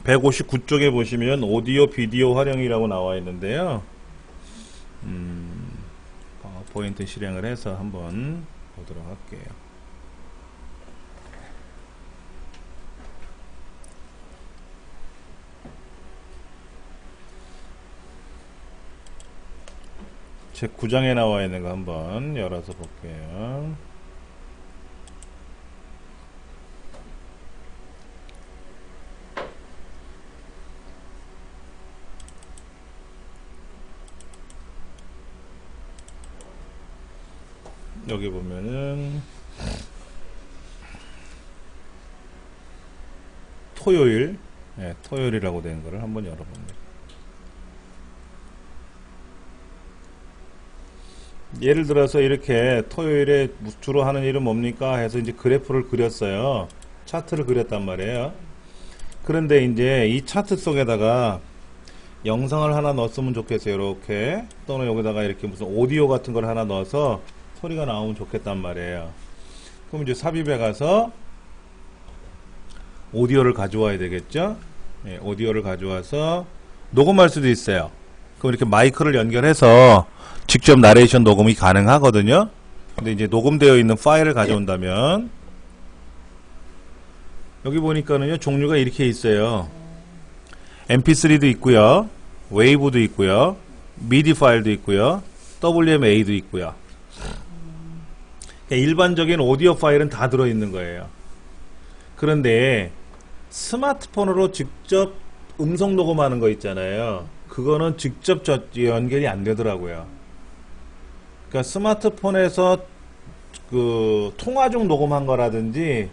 159쪽에 보시면 오디오 비디오 활용이라고 나와 있는데요. 파워포인트 실행을 해서 한번 보도록 할게요. 제 9장에 나와 있는 거 한번 열어서 볼게요. 여기 보면은 토요일, 토요일이라고 된 거를 한번 열어봅니다. 예를 들어서 이렇게 토요일에 주로 하는 일은 뭡니까 해서 이제 그래프를 그렸어요. 차트를 그렸단 말이에요. 그런데 이제 이 차트 속에다가 영상을 하나 넣었으면 좋겠어요. 이렇게, 또는 여기다가 이렇게 무슨 오디오 같은 걸 하나 넣어서 소리가 나오면 좋겠단 말이에요. 그럼 이제 삽입에 가서 오디오를 가져와야 되겠죠. 오디오를 가져와서 녹음할 수도 있어요. 그럼 이렇게 마이크를 연결해서 직접 나레이션 녹음이 가능하거든요. 근데 이제 녹음되어 있는 파일을 가져온다면 여기 보니까는요, 종류가 이렇게 있어요. mp3도 있고요, 웨이브도 있고요, 미디 파일도 있고요, WMA도 있고요. 일반적인 오디오 파일은 다 들어있는 거예요. 그런데 스마트폰으로 직접 음성 녹음하는 거 있잖아요. 그거는 직접 연결이 안 되더라고요. 그러니까 스마트폰에서 그 통화 중 녹음한 거라든지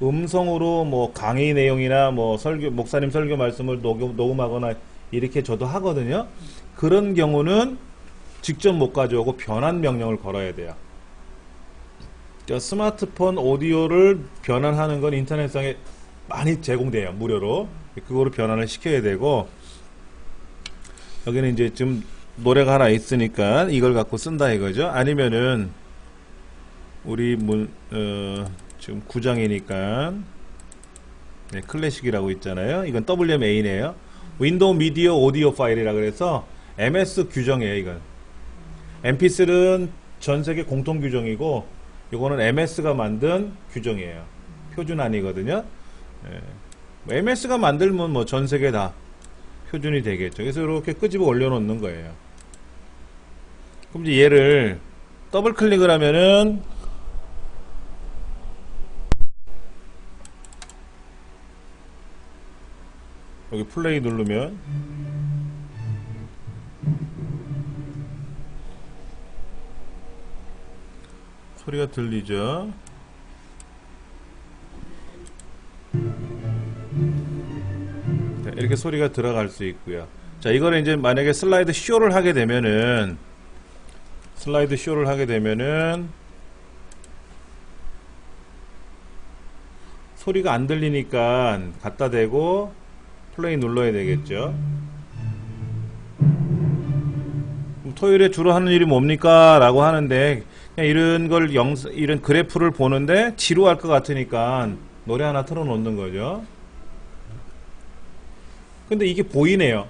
음성으로 뭐 강의 내용이나 뭐 목사님 설교 말씀을 녹음하거나 이렇게 저도 하거든요. 그런 경우는 직접 못 가져오고 변환 명령을 걸어야 돼요. 스마트폰 오디오를 변환하는 건 인터넷상에 많이 제공돼요. 무료로. 그거로 변환을 시켜야 되고, 여기는 이제 지금 노래가 하나 있으니까 이걸 갖고 쓴다 이거죠. 아니면은 우리 지금 9장이니까 클래식이라고 있잖아요. 이건 WMA네요. 윈도우 미디어 오디오 파일이라 그래서 MS 규정이에요. 이건 mp3는 전 세계 공통 규정이고, 이거는 MS가 만든 규정이에요. 표준 아니거든요. MS가 만들면 뭐 전 세계 다 표준이 되겠죠. 그래서 이렇게 끄집어 올려놓는 거예요. 그럼 이제 얘를 더블 클릭을 하면은 여기 플레이 누르면 소리가 들리죠. 이렇게 소리가 들어갈 수 있고요. 자, 이거를 이제 만약에 슬라이드 쇼를 하게 되면은 소리가 안 들리니까 갖다 대고 플레이 눌러야 되겠죠. 토요일에 주로 하는 일이 뭡니까? 라고 하는데, 그냥 이런 그래프를 보는데 지루할 것 같으니까 노래 하나 틀어 놓는 거죠. 근데 이게 보이네요.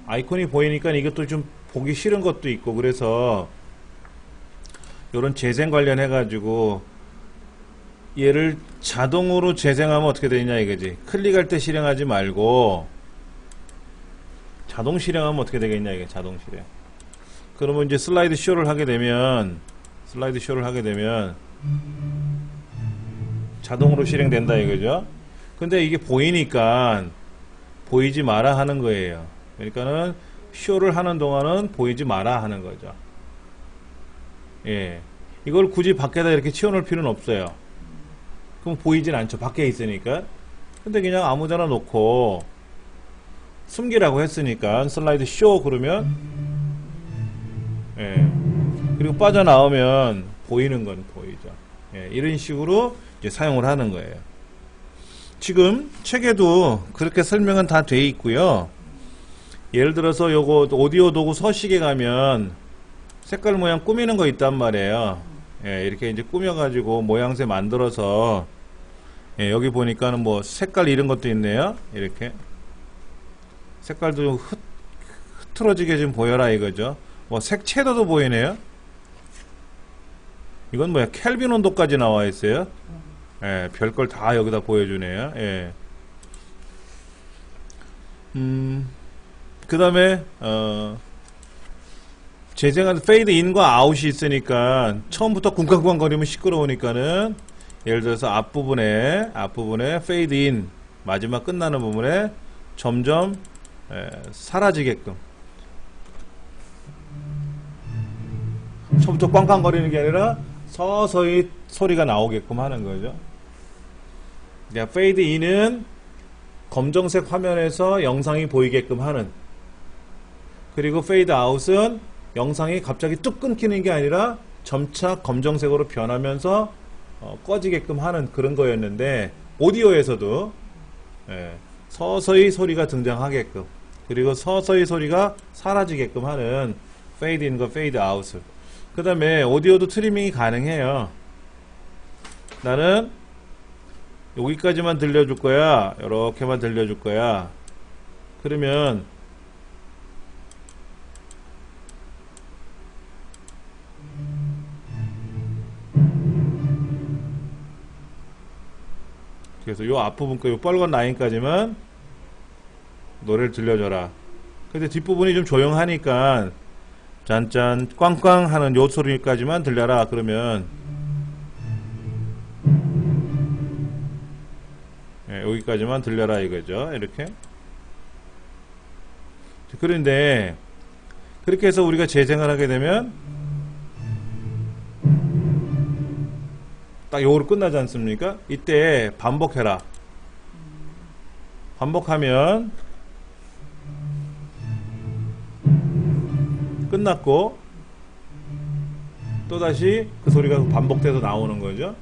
아이콘이 보이니까 이것도 좀 보기 싫은 것도 있고, 그래서 요런 재생 관련해 가지고 얘를 자동으로 재생하면 어떻게 되냐 이거지. 클릭할 때 실행하지 말고 자동 실행하면 어떻게 되겠냐 이게. 자동 실행. 그러면 이제 슬라이드 쇼를 하게 되면 자동으로 실행된다 이거죠. 근데 이게 보이니까 보이지 마라 하는 거예요. 그러니까는 쇼를 하는 동안은 보이지 마라 하는 거죠. 예. 이걸 굳이 밖에다 이렇게 치워놓을 필요는 없어요. 그럼 보이진 않죠. 밖에 있으니까. 근데 그냥 아무데나 놓고 숨기라고 했으니까 슬라이드 쇼 그러면, 예. 그리고 빠져나오면 보이는 건 보이죠. 예. 이런 식으로 이제 사용을 하는 거예요. 지금 책에도 그렇게 설명은 다 돼 있고요. 예를 들어서 요거 오디오 도구 서식에 가면 색깔 모양 꾸미는 거 있단 말이에요. 예, 이렇게 이제 꾸며가지고 모양새 만들어서 예, 여기 보니까는 뭐 색깔 이런 것도 있네요. 이렇게 색깔도 좀 흐트러지게 좀 보여라 이거죠. 뭐 색채도도 보이네요. 이건 뭐야? 켈빈 온도까지 나와 있어요. 예, 별걸 다 여기다 보여주네요. 예. 그 다음에 재생하는 페이드 인과 아웃이 있으니까 처음부터 쿵쾅쿵쾅 거리면 시끄러우니까는 예를 들어서 앞부분에 페이드 인 마지막 끝나는 부분에 점점 사라지게끔 처음부터 꽝꽝 거리는 게 아니라 서서히 소리가 나오게끔 하는 거죠. 그러니까 페이드 인은 검정색 화면에서 영상이 보이게끔 하는, 그리고 페이드 아웃은 영상이 갑자기 뚝 끊기는 게 아니라 점차 검정색으로 변하면서 꺼지게끔 하는 그런 거였는데, 오디오에서도 서서히 소리가 등장하게끔, 그리고 서서히 소리가 사라지게끔 하는 페이드 인과 페이드 아웃을. 그 다음에 오디오도 트리밍이 가능해요. 나는 여기까지만 들려줄 거야, 이렇게만 들려줄 거야. 그러면 그래서 요 앞부분 거, 요 빨간 라인까지만 노래를 들려줘라. 근데 뒷부분이 좀 조용하니까 짠짠 꽝꽝 하는 요 소리까지만 들려라. 그러면 여기까지만 들려라 이거죠. 이렇게. 그런데 그렇게 해서 우리가 재생을 하게 되면 딱 요거로 끝나지 않습니까? 이때 반복해라. 반복하면 끝났고 또다시 그 소리가 반복돼서 나오는 거죠.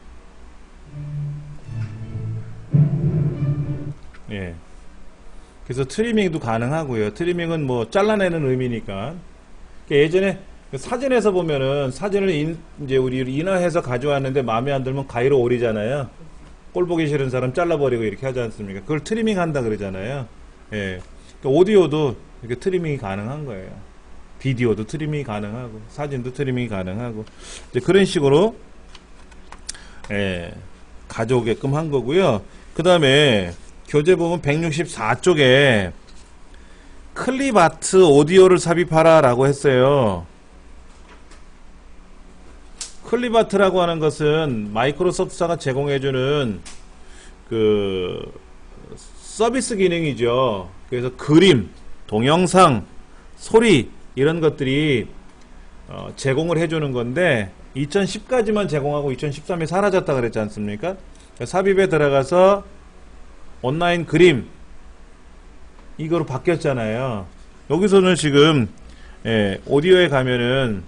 예. 그래서 트리밍도 가능하고요. 트리밍은 뭐 잘라내는 의미니까. 예전에 사진에서 보면은 사진을 이제 우리 인화해서 가져왔는데 마음에 안 들면 가위로 오리잖아요. 꼴 보기 싫은 사람 잘라버리고 이렇게 하지 않습니까? 그걸 트리밍 한다 그러잖아요. 예. 그러니까 오디오도 이렇게 트리밍이 가능한 거예요. 비디오도 트리밍이 가능하고 사진도 트리밍이 가능하고 이제 그런 식으로 가져오게끔 한 거고요. 그 다음에 교재 보면 164쪽에 클립 아트 오디오를 삽입하라 라고 했어요. 클립 아트라고 하는 것은 마이크로소프트사가 제공해주는 그 서비스 기능이죠. 그래서 그림, 동영상, 소리 이런 것들이 제공을 해주는 건데 2010까지만 제공하고 2013에 사라졌다 그랬지 않습니까? 삽입에 들어가서 온라인 그림 이거로 바뀌었잖아요. 여기서는 지금 오디오에 가면은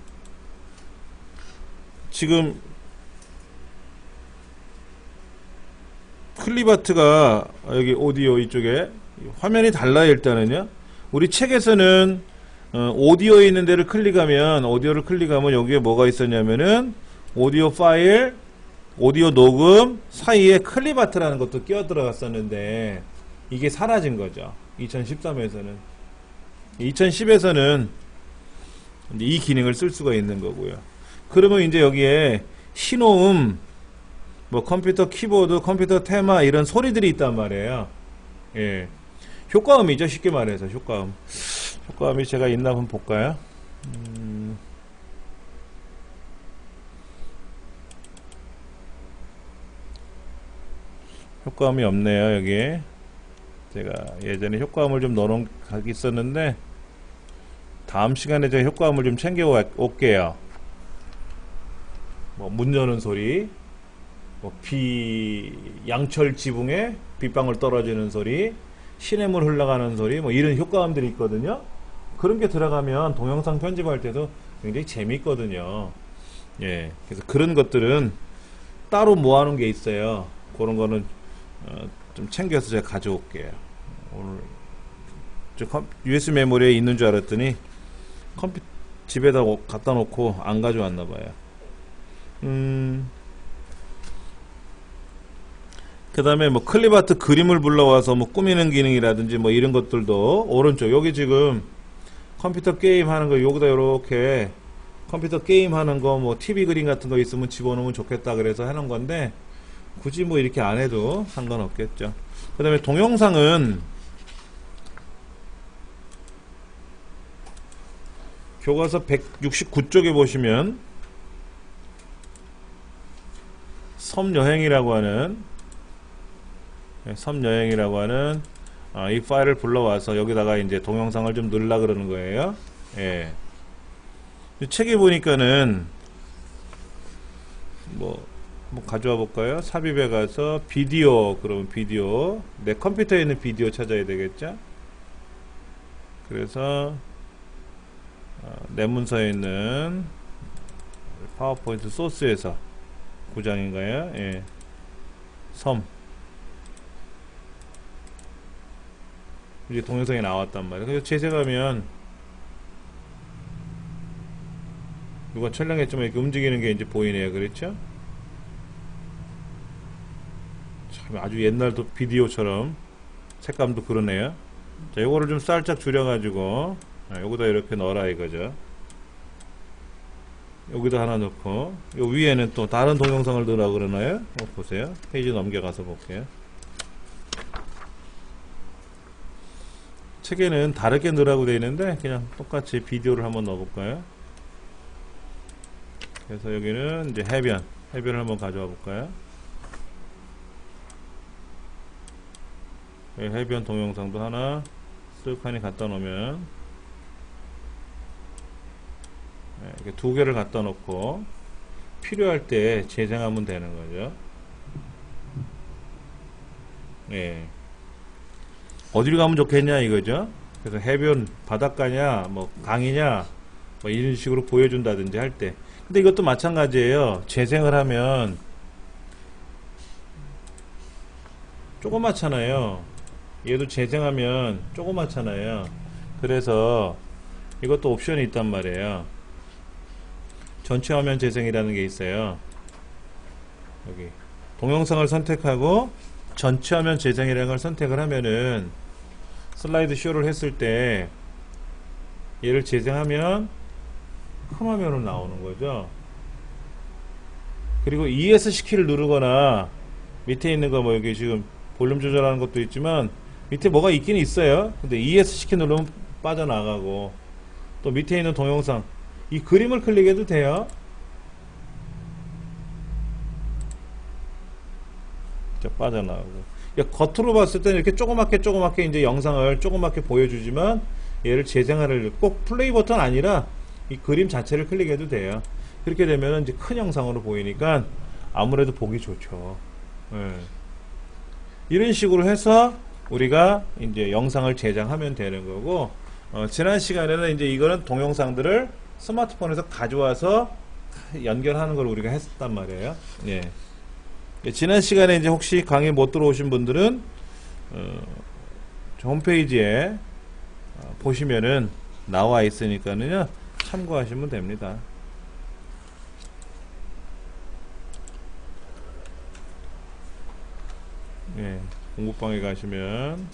지금 클립아트가 여기 오디오 이쪽에 화면이 달라요. 일단은요. 우리 책에서는 오디오에 있는 데를 클릭하면 오디오를 클릭하면 여기에 뭐가 있었냐면은 오디오 파일, 오디오 녹음 사이에 클립아트라는 것도 끼어 들어갔었는데 이게 사라진 거죠. 2013에서는. 2010에서는 이 기능을 쓸 수가 있는 거고요. 그러면 이제 여기에 신호음, 뭐 컴퓨터 키보드, 컴퓨터 테마 이런 소리들이 있단 말이에요. 예. 효과음이죠. 쉽게 말해서 효과음. 효과음이 제가 있나 한번 볼까요? 효과음이 없네요. 여기에 제가 예전에 효과음을 좀 넣어놓은 게 있었는데 다음 시간에 제가 효과음을 좀 챙겨 올게요. 뭐 문 여는 소리, 뭐 양철 지붕에 빗방울 떨어지는 소리, 시냇물 흘러가는 소리, 뭐 이런 효과음들이 있거든요. 그런 게 들어가면 동영상 편집할 때도 굉장히 재미있거든요. 예, 그래서 그런 것들은 따로 모아놓은 게 있어요. 그런 거는 좀 챙겨서 제가 가져올게요. 오늘 USB 메모리에 있는 줄 알았더니 집에다 갖다 놓고 안 가져왔나 봐요. 그 다음에 뭐 클립아트 그림을 불러와서 뭐 꾸미는 기능이라든지 뭐 이런 것들도 오른쪽 여기 지금 컴퓨터 게임 하는 거 여기다 이렇게 컴퓨터 게임 하는 거 뭐 TV 그림 같은 거 있으면 집어넣으면 좋겠다 그래서 해놓은 건데 굳이 뭐 이렇게 안 해도 상관없겠죠. 그 다음에 동영상은 교과서 169쪽에 보시면 섬여행이라고 하는 이 파일을 불러와서 여기다가 이제 동영상을 좀 넣으려 그러는 거예요. 예. 책에 보니까는 뭐 가져와 볼까요? 삽입에 가서 비디오, 그러면 비디오, 내 컴퓨터에 있는 비디오 찾아야 되겠죠? 그래서 내 문서에 있는 파워포인트 소스에서 9장인가요? 예. 섬. 이제 동영상이 나왔단 말이에요. 그래서 재생하면 누가 촬영했지만 이렇게 움직이는 게 이제 보이네요. 그렇죠? 참 아주 옛날 비디오처럼 색감도 그러네요. 자, 요거를 좀 살짝 줄여가지고 여기다 이렇게 넣어라 이거죠. 여기다 하나 넣고 요 위에는 또 다른 동영상을 넣으라 그러나요? 보세요. 페이지 넘겨가서 볼게요. 책에는 다르게 넣으라고 되어 있는데 그냥 똑같이 비디오를 한번 넣어볼까요? 그래서 여기는 이제 해변을 한번 가져와 볼까요? 해변 동영상도 하나 쓱하니 갖다 놓으면 이렇게 두 개를 갖다 놓고 필요할 때 재생하면 되는 거죠. 예. 어디로 가면 좋겠냐 이거죠. 그래서 해변 바닷가냐 뭐 강이냐 뭐 이런 식으로 보여준다든지 할 때. 근데 이것도 마찬가지예요. 재생을 하면 조그맣잖아요. 얘도 재생하면 조그맣잖아요. 그래서 이것도 옵션이 있단 말이에요. 전체 화면 재생이라는 게 있어요. 여기 동영상을 선택하고 전체 화면 재생이라는 걸 선택을 하면은 슬라이드 쇼를 했을 때 얘를 재생하면 큰 화면으로 나오는 거죠. 그리고 ES 키를 누르거나 밑에 있는 거 뭐 여기 지금 볼륨 조절하는 것도 있지만 밑에 뭐가 있긴 있어요. 근데 ES 키 누르면 빠져나가고 또 밑에 있는 동영상 이 그림을 클릭해도 돼요. 빠져나가고 겉으로 봤을 때는 이렇게 조그맣게 이제 영상을 조그맣게 보여주지만 얘를 재생하를 꼭 플레이 버튼 아니라 이 그림 자체를 클릭해도 돼요. 그렇게 되면 이제 큰 영상으로 보이니까 아무래도 보기 좋죠. 네. 이런 식으로 해서 우리가 이제 영상을 제작하면 되는 거고 지난 시간에는 이제 이거는 동영상들을 스마트폰에서 가져와서 연결하는 걸 우리가 했었단 말이에요. 예. 지난 시간에 이제 혹시 강의 못 들어오신 분들은 홈페이지에 보시면은 나와 있으니까는요 참고하시면 됩니다. 예, 공부방에 가시면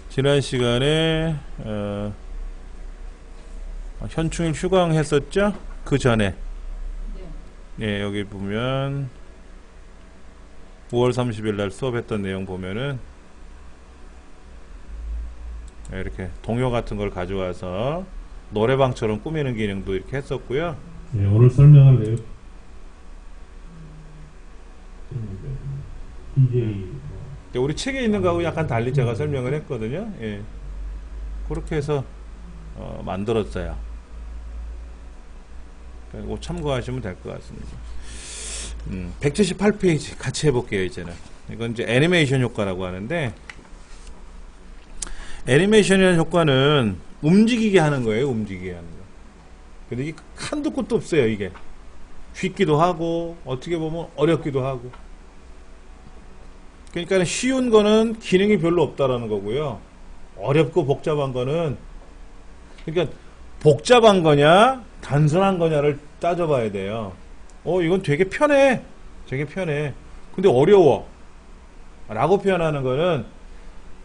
지난 시간에 현충일 휴강했었죠? 그 전에 예, 여기 보면 5월 30일 날 수업했던 내용 보면은 이렇게 동요 같은 걸 가져와서 노래방처럼 꾸미는 기능도 이렇게 했었고요. 네, 오늘 설명할 내용 DJ 우리 책에 있는 거하고 약간 달리 제가 설명을 했거든요. 예. 그렇게 해서 만들었어요. 그리고 참고하시면 될 것 같습니다. 178페이지 같이 해볼게요. 이제는 이건 이제 애니메이션 효과라고 하는데 애니메이션이라는 효과는 움직이게 하는 거예요. 움직이게 하는 거. 근데 이게 한도 끝도 없어요. 이게 쉽기도 하고 어떻게 보면 어렵기도 하고. 그러니까 쉬운 거는 기능이 별로 없다라는 거고요. 어렵고 복잡한 거는 그러니까 복잡한 거냐 단순한 거냐를 따져봐야 돼요. 이건 되게 편해. 되게 편해. 근데 어려워 라고 표현하는 거는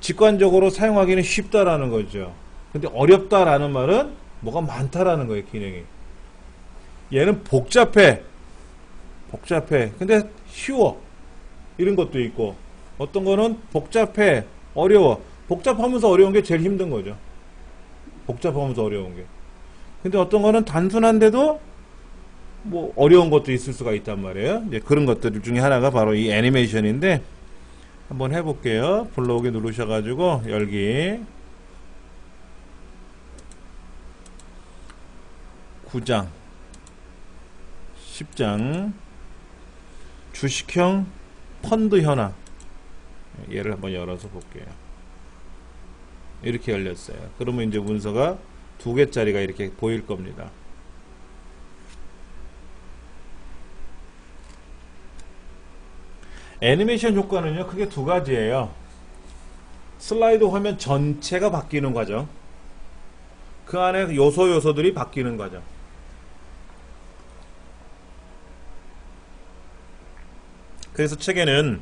직관적으로 사용하기는 쉽다라는 거죠. 근데 어렵다라는 말은 뭐가 많다라는 거예요. 기능이. 얘는 복잡해. 복잡해. 근데 쉬워. 이런 것도 있고, 어떤 거는 복잡해. 어려워. 복잡하면서 어려운 게 제일 힘든 거죠. 복잡하면서 어려운 게. 근데 어떤 거는 단순한데도 뭐 어려운 것도 있을 수가 있단 말이에요. 이제 그런 것들 중에 하나가 바로 이 애니메이션인데, 한번 해볼게요. 블로그 누르셔가지고 열기 9장 10장 주식형 펀드 현황, 얘를 한번 열어서 볼게요. 이렇게 열렸어요. 그러면 이제 문서가 2개짜리가 이렇게 보일 겁니다. 애니메이션 효과는요, 크게 2가지예요. 슬라이드 화면 전체가 바뀌는 과정, 그 안에 요소들이 바뀌는 과정. 그래서 책에는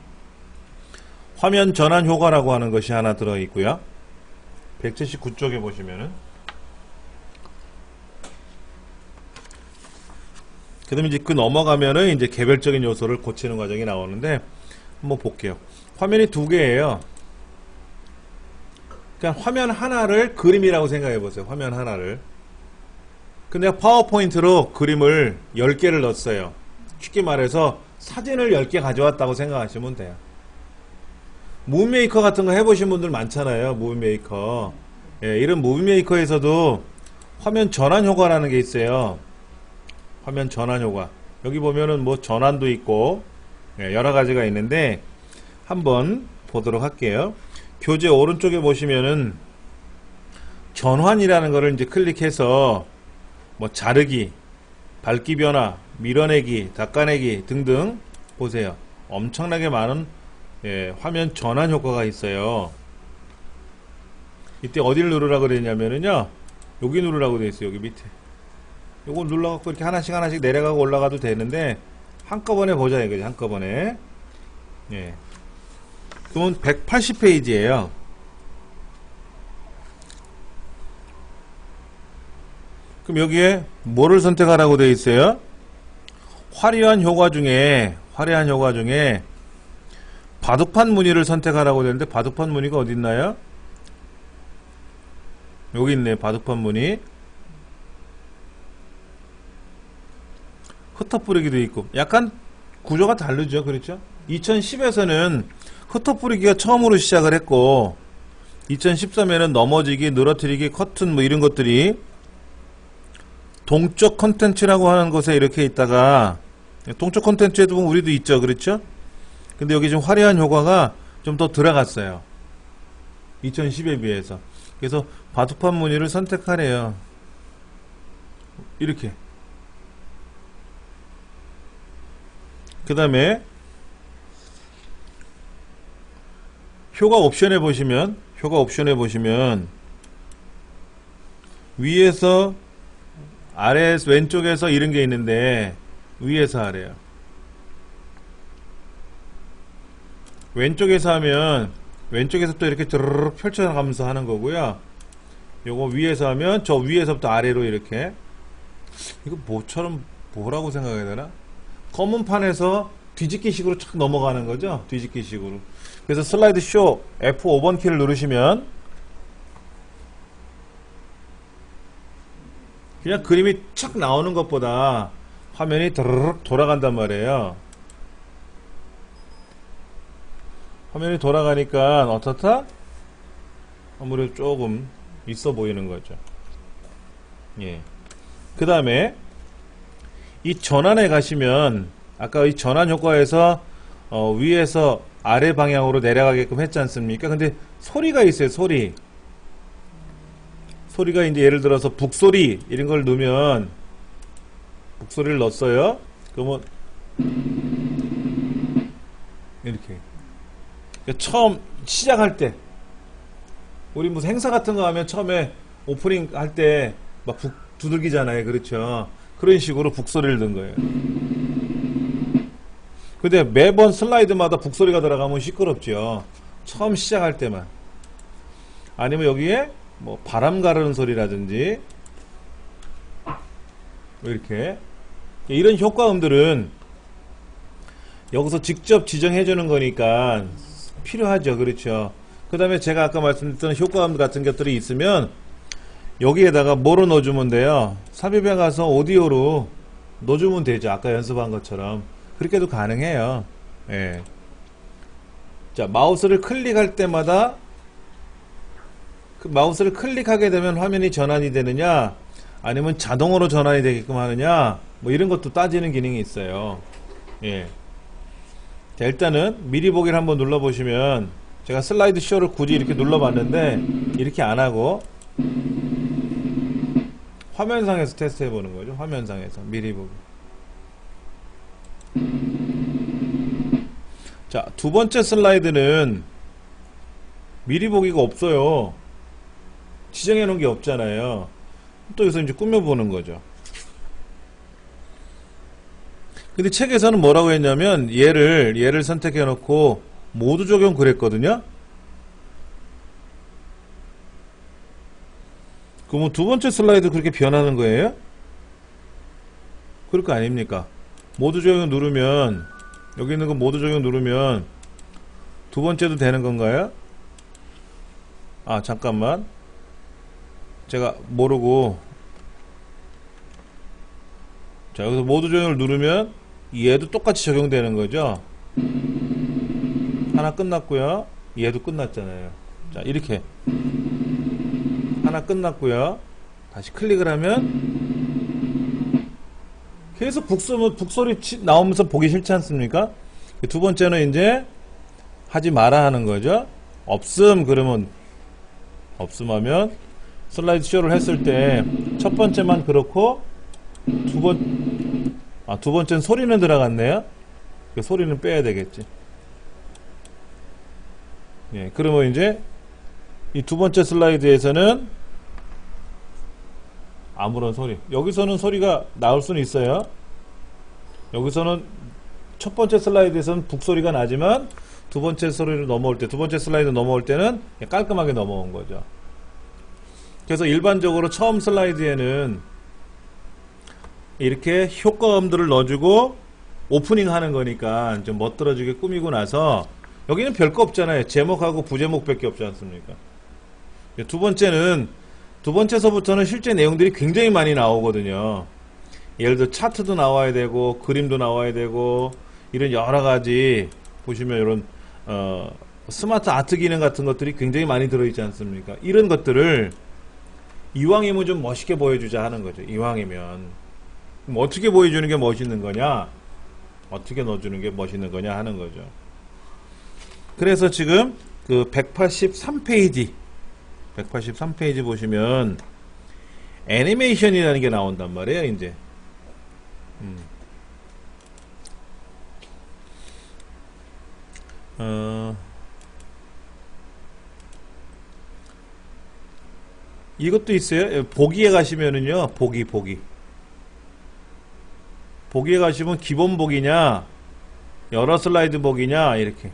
화면 전환 효과라고 하는 것이 하나 들어있고요. 179쪽에 보시면은, 그 다음에 이제 그 넘어가면은 이제 개별적인 요소를 고치는 과정이 나오는데, 한번 볼게요. 화면이 2개예요. 그러니까 화면 하나를 그림이라고 생각해 보세요. 화면 하나를. 근데 파워포인트로 그림을 10개를 넣었어요. 쉽게 말해서 사진을 10개 가져왔다고 생각하시면 돼요. 무비메이커 같은 거 해보신 분들 많잖아요. 무비메이커. 예, 이런 무비메이커에서도 화면 전환 효과라는 게 있어요. 화면 전환 효과. 여기 보면은 뭐 전환도 있고, 예, 여러 가지가 있는데 한번 보도록 할게요. 교재 오른쪽에 보시면은 전환이라는 거를 이제 클릭해서 뭐 자르기, 밝기 변화, 밀어내기, 닦아내기 등등 보세요. 엄청나게 많은, 예, 화면 전환 효과가 있어요. 이때 어디를 누르라고 그랬냐면은요, 여기 누르라고 되어 있어요. 여기 밑에. 요거 눌러갖고 이렇게 하나씩 내려가고 올라가도 되는데, 한꺼번에 보자 이거지. 한꺼번에. 예. 그러면 180페이지예요. 그럼 여기에 뭐를 선택하라고 되어 있어요? 화려한 효과 중에 바둑판 무늬를 선택하라고 되는데, 바둑판 무늬가 어디 있나요? 여기 있네. 바둑판 무늬. 흩어뿌리기도 있고, 약간 구조가 다르죠. 그렇죠? 2010에서는 흩어뿌리기가 처음으로 시작을 했고, 2013에는 넘어지기, 늘어뜨리기, 커튼 뭐 이런 것들이 동적 컨텐츠라고 하는 곳에 이렇게 있다가, 동적 컨텐츠에도 보면 우리도 있죠. 그렇죠? 근데 여기 지금 화려한 효과가 좀 더 들어갔어요. 2010에 비해서. 그래서 바둑판 무늬를 선택하래요. 이렇게. 그 다음에 효과 옵션에 보시면 위에서 아래에서 왼쪽에서 이런 게 있는데, 위에서 아래요. 왼쪽에서 하면 왼쪽에서 또 이렇게 드르륵 펼쳐가면서 하는 거고요. 요거 위에서 하면 저 위에서부터 아래로 이렇게. 이거 뭐처럼 뭐라고 생각해야 되나? 검은 판에서 뒤집기 식으로 착 넘어가는 거죠. 뒤집기 식으로. 그래서 슬라이드 쇼 F5번 키를 누르시면 그냥 그림이 착 나오는 것보다 화면이 드르륵 돌아간단 말이에요. 화면이 돌아가니까 어떻다? 아무래도 조금 있어 보이는 거죠. 예. 그 다음에 이 전환에 가시면, 아까 이 전환 효과에서 위에서 아래 방향으로 내려가게끔 했지 않습니까? 근데 소리가 있어요. 소리가 이제 예를 들어서 북소리 이런 걸 넣으면, 북소리를 넣었어요. 그러면 이렇게. 처음 시작할 때, 우리 무슨 행사 같은 거 하면 처음에 오프닝 할 때 막 두들기잖아요. 그렇죠. 그런 식으로 북소리를 넣은 거예요. 근데 매번 슬라이드마다 북소리가 들어가면 시끄럽죠. 처음 시작할 때만. 아니면 여기에 뭐 바람 가르는 소리라든지 이렇게 이런 효과음들은 여기서 직접 지정해 주는 거니까 필요하죠. 그렇죠. 그 다음에 제가 아까 말씀드렸던 효과음 같은 것들이 있으면 여기에다가 뭐로 넣어주면 돼요? 삽입해 가서 오디오로 넣어주면 되죠. 아까 연습한 것처럼. 그렇게 해도 가능해요. 예. 자, 마우스를 클릭할 때마다 그 마우스를 클릭하게 되면 화면이 전환이 되느냐, 아니면 자동으로 전환이 되게끔 하느냐, 뭐 이런 것도 따지는 기능이 있어요. 예. 자, 일단은 미리 보기를 한번 눌러보시면, 제가 슬라이드 쇼를 굳이 이렇게 눌러봤는데 이렇게 안하고 화면상에서 테스트 해보는 거죠. 화면상에서 미리 보기. 자, 두 번째 슬라이드는 미리 보기가 없어요. 지정해 놓은 게 없잖아요. 또 여기서 이제 꾸며보는 거죠. 근데 책에서는 뭐라고 했냐면 얘를 선택해 놓고 모두 적용 그랬거든요. 그러면 두 번째 슬라이드 그렇게 변하는 거예요? 그럴 거 아닙니까? 모두 적용 누르면, 여기 있는 거 모두 적용 누르면 두 번째도 되는 건가요? 아, 잠깐만. 제가 모르고. 자, 여기서 모두 적용을 누르면 얘도 똑같이 적용되는 거죠. 하나 끝났고요. 얘도 끝났잖아요. 자, 이렇게 하나 끝났고요. 다시 클릭을 하면 계속 북소리 나오면서 보기 싫지 않습니까? 두 번째는 이제 하지 마라 하는 거죠. 없음 그러면 없음 하면 슬라이드 쇼를 했을 때 첫 번째만 그렇고 두 번째는 소리는 들어갔네요. 그 소리는 빼야 되겠지. 예, 그러면 이제 이 두 번째 슬라이드에서는 아무런 소리, 여기서는 소리가 나올 수는 있어요. 여기서는 첫 번째 슬라이드에서는 북소리가 나지만 두 번째 소리를 넘어올 때, 두 번째 슬라이드 넘어올 때는 깔끔하게 넘어온 거죠. 그래서 일반적으로 처음 슬라이드에는 이렇게 효과음들을 넣어주고 오프닝 하는 거니까 좀 멋들어지게 꾸미고 나서, 여기는 별거 없잖아요. 제목하고 부제목 밖에 없지 않습니까? 두 번째서부터는 실제 내용들이 굉장히 많이 나오거든요. 예를 들어 차트도 나와야 되고 그림도 나와야 되고 이런 여러 가지, 보시면 이런 스마트 아트 기능 같은 것들이 굉장히 많이 들어있지 않습니까? 이런 것들을 이왕이면 좀 멋있게 보여주자 하는 거죠. 이왕이면. 그럼 어떻게 보여주는 게 멋있는 거냐? 어떻게 넣어주는 게 멋있는 거냐 하는 거죠. 그래서 지금 그 183페이지 보시면 애니메이션이라는 게 나온단 말이에요. 이제 이것도 있어요. 보기에 가시면은요, 보기에 가시면 기본 보기냐, 여러 슬라이드 보기냐, 이렇게.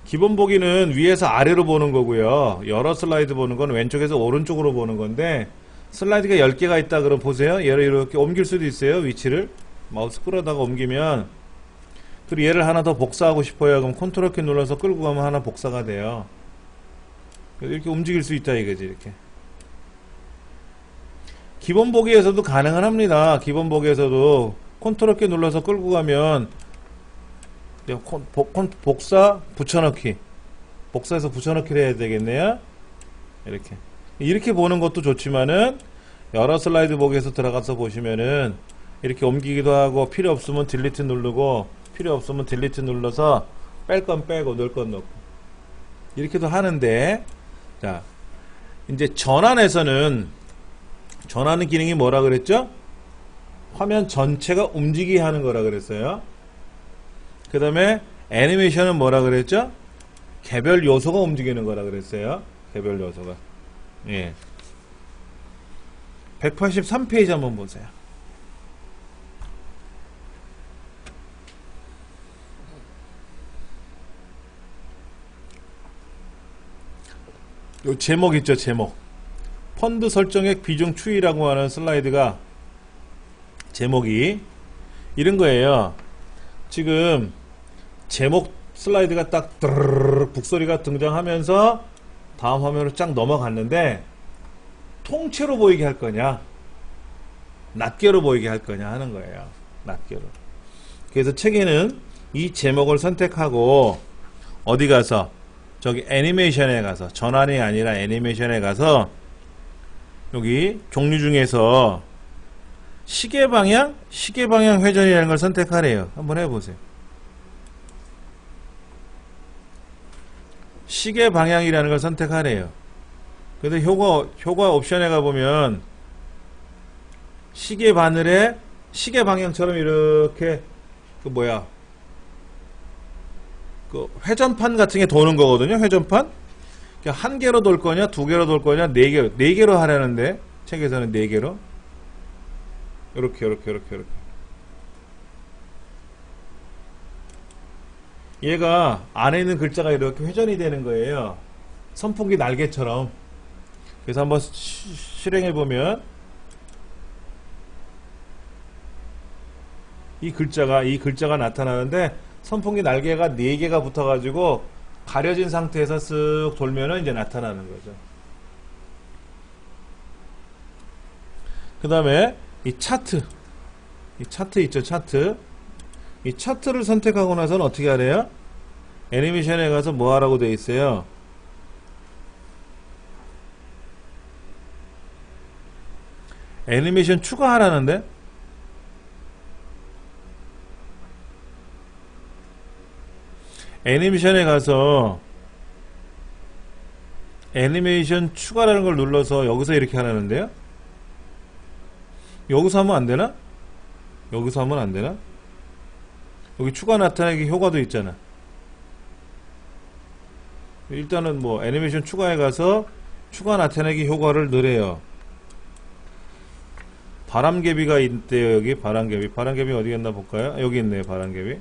기본 보기는 위에서 아래로 보는 거고요. 여러 슬라이드 보는 건 왼쪽에서 오른쪽으로 보는 건데, 슬라이드가 10개가 있다 그러면 보세요. 얘를 이렇게 옮길 수도 있어요. 위치를 마우스 끌어다가 옮기면. 그리고 얘를 하나 더 복사하고 싶어요. 그럼 컨트롤 키 눌러서 끌고 가면 하나 복사가 돼요. 이렇게 움직일 수 있다 이거지. 이렇게 기본 보기에서도 가능은 합니다. 기본 보기에서도 컨트롤 키 눌러서 끌고 가면 복사 붙여넣기, 복사해서 붙여넣기를 해야 되겠네요. 이렇게 보는 것도 좋지만은, 여러 슬라이드 보기에서 들어가서 보시면은 이렇게 옮기기도 하고, 필요 없으면 딜리트 누르고, 필요 없으면 딜리트 눌러서 뺄 건 빼고 넣을 건 넣고 이렇게도 하는데, 자, 이제 전환에서는, 전환의 기능이 뭐라 그랬죠? 화면 전체가 움직이게 하는 거라 그랬어요. 그 다음에 애니메이션은 뭐라 그랬죠? 개별 요소가 움직이는 거라 그랬어요. 개별 요소가. 예. 183페이지 한번 보세요. 요 제목 있죠, 제목. 펀드 설정액 비중 추이라고 하는 슬라이드가 제목이 이런 거예요. 지금 제목 슬라이드가 딱 드르르르 북소리가 등장하면서 다음 화면으로 쫙 넘어갔는데 통째로 보이게 할 거냐, 낱개로 보이게 할 거냐 하는 거예요. 낱개로. 그래서 책에는 이 제목을 선택하고 어디 가서, 저기 애니메이션에 가서, 전환이 아니라 애니메이션에 가서 여기 종류 중에서 시계방향 회전이라는 걸 선택하래요. 한번 해보세요. 시계방향이라는 걸 선택하래요. 근데 효과 옵션에 가보면 시계 바늘에 시계 방향처럼 이렇게 그 회전판 같은 게 도는 거거든요. 회전판. 한 개로 돌 거냐, 두 개로 돌 거냐, 네 개로 하라는데 책에서는 네 개로. 이렇게. 얘가 안에 있는 글자가 이렇게 회전이 되는 거예요. 선풍기 날개처럼. 그래서 한번 실행해 보면 이 글자가 나타나는데 선풍기 날개가 4개가 붙어가지고 가려진 상태에서 쓱 돌면은 이제 나타나는 거죠. 그 다음에 이 차트 있죠, 차트. 이 차트를 선택하고 나서는 어떻게 하래요? 애니메이션에 가서 뭐 하라고 돼 있어요? 애니메이션 추가하라는데? 애니메이션에 가서 애니메이션 추가라는 걸 눌러서 여기서 이렇게 하라는데요? 여기서 하면 안 되나? 여기서 하면 안 되나? 여기 추가 나타내기 효과도 있잖아. 일단은 뭐 애니메이션 추가에 가서 추가 나타내기 효과를 넣으래요. 바람개비가 있대요. 여기 바람개비 어디 갔나 볼까요? 여기 있네요. 바람개비.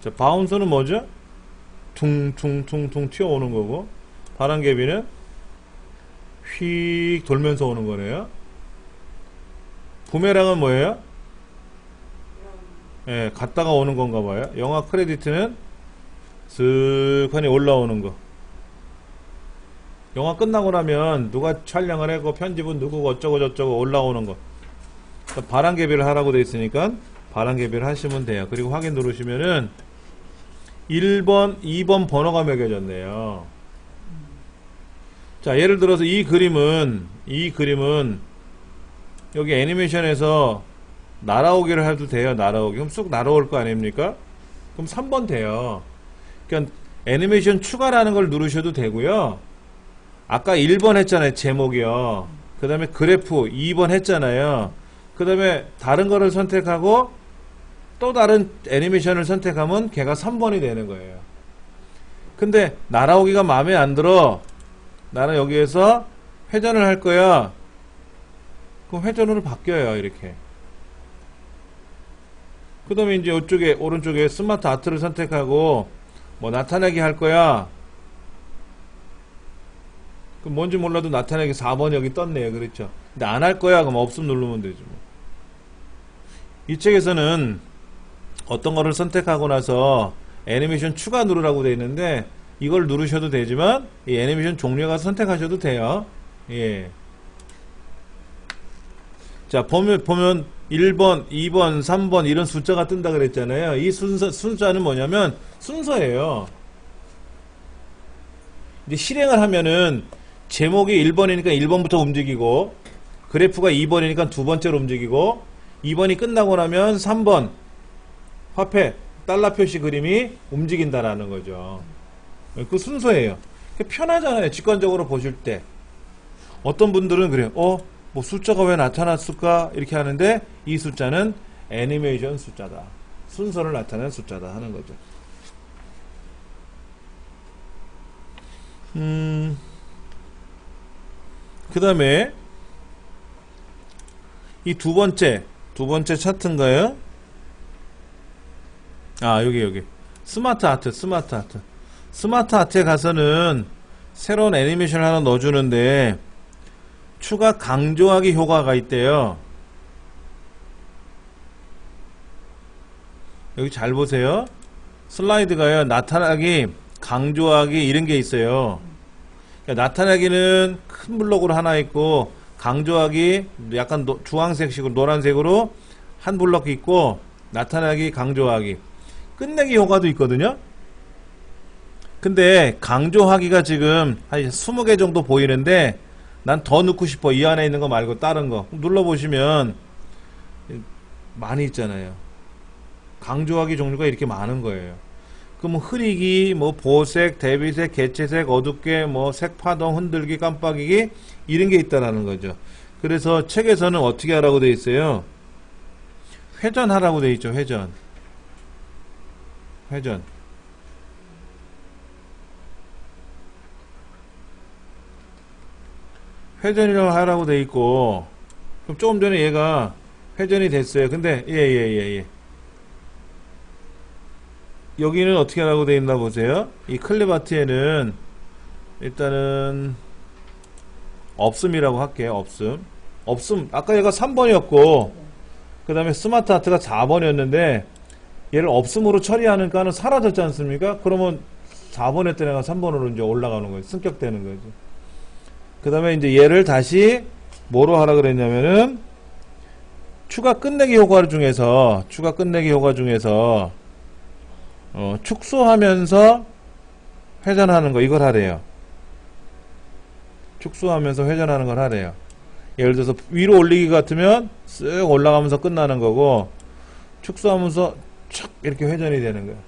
자, 바운서는 뭐죠? 퉁퉁퉁퉁 튀어오는 거고, 바람개비는 휙 돌면서 오는 거네요. 부메랑은 뭐예요? 예, 갔다가 오는 건가 봐요. 영화 크레디트는 슥하니 올라오는 거. 영화 끝나고 나면 누가 촬영을 하고 편집은 누구고 어쩌고 저쩌고 올라오는 거. 바람개비를 하라고 돼 있으니까 바람개비를 하시면 돼요. 그리고 확인 누르시면은 1번, 2번 번호가 매겨졌네요. 자, 예를 들어서 이 그림은 여기 애니메이션에서 날아오기를 해도 돼요. 날아오기. 그럼 쑥 날아올 거 아닙니까? 그럼 3번 돼요. 그러니까 애니메이션 추가라는 걸 누르셔도 되고요. 아까 1번 했잖아요. 제목이요. 그 다음에 그래프 2번 했잖아요. 그 다음에 다른 거를 선택하고 또 다른 애니메이션을 선택하면 걔가 3번이 되는 거예요. 근데 날아오기가 마음에 안 들어. 나는 여기에서 회전을 할 거야. 그럼 회전으로 바뀌어요. 이렇게. 그 다음에 이제 이쪽에 오른쪽에 스마트 아트를 선택하고 뭐 나타내기 할 거야. 그럼 뭔지 몰라도 나타내기 4번 여기 떴네요. 그렇죠? 근데 안 할 거야. 그럼 없음 누르면 되죠. 뭐. 이 책에서는 어떤 거를 선택하고 나서 애니메이션 추가 누르라고 되어 있는데 이걸 누르셔도 되지만 이 애니메이션 종류에 가서 선택하셔도 돼요. 예. 자, 보면 1번, 2번, 3번 이런 숫자가 뜬다 그랬잖아요. 이 순서는 뭐냐면 순서예요. 이제 실행을 하면은 제목이 1번이니까 1번부터 움직이고 그래프가 2번이니까 두 번째로 움직이고 2번이 끝나고 나면 3번 화폐 달러 표시 그림이 움직인다라는 거죠. 그 순서예요. 편하잖아요. 직관적으로 보실 때. 어떤 분들은 그래요. 뭐 숫자가 왜 나타났을까? 이렇게 하는데 이 숫자는 애니메이션 숫자다. 순서를 나타내는 숫자다 하는 거죠. 그 다음에 이 두 번째 차트인가요? 아, 여기 스마트 아트에 가서는 새로운 애니메이션을 하나 넣어주는데 추가 강조하기 효과가 있대요. 여기 잘 보세요. 슬라이드가요, 나타나기, 강조하기 이런 게 있어요. 그러니까 나타나기는 큰 블록으로 하나 있고, 강조하기 약간 주황색식으로 노란색으로 한 블록 있고, 나타나기, 강조하기, 끝내기 효과도 있거든요. 근데 강조하기가 지금 한 20개 정도 보이는데 난 더 넣고 싶어. 이 안에 있는 거 말고 다른 거 눌러보시면 많이 있잖아요. 강조하기 종류가 이렇게 많은 거예요. 그럼 흐리기, 뭐 보색, 대비색, 개체색, 어둡게, 뭐 색파동, 흔들기, 깜빡이기 이런 게 있다라는 거죠. 그래서 책에서는 어떻게 하라고 돼 있어요? 회전하라고 돼 있죠. 회전. 회전이라고 하라고 돼 있고, 그럼 조금 전에 얘가 회전이 됐어요. 근데 예. 여기는 어떻게 하라고 돼 있나 보세요. 이 클립 아트에는 일단은 없음이라고 할게요. 없음. 아까 얘가 3번이었고 그 다음에 스마트 아트가 4번이었는데 얘를 없음으로 처리하니까는 사라졌지 않습니까? 그러면 4번 했던 애가 3번으로 이제 올라가는 거예요. 승격되는 거죠. 그 다음에 이제 얘를 다시 뭐로 하라 그랬냐면은 추가 끝내기 효과 중에서 축소하면서 회전하는 거, 이걸 하래요. 축소하면서 회전하는 걸 하래요. 예를 들어서 위로 올리기 같으면 쓱 올라가면서 끝나는 거고, 축소하면서 촥 이렇게 회전이 되는 거예요.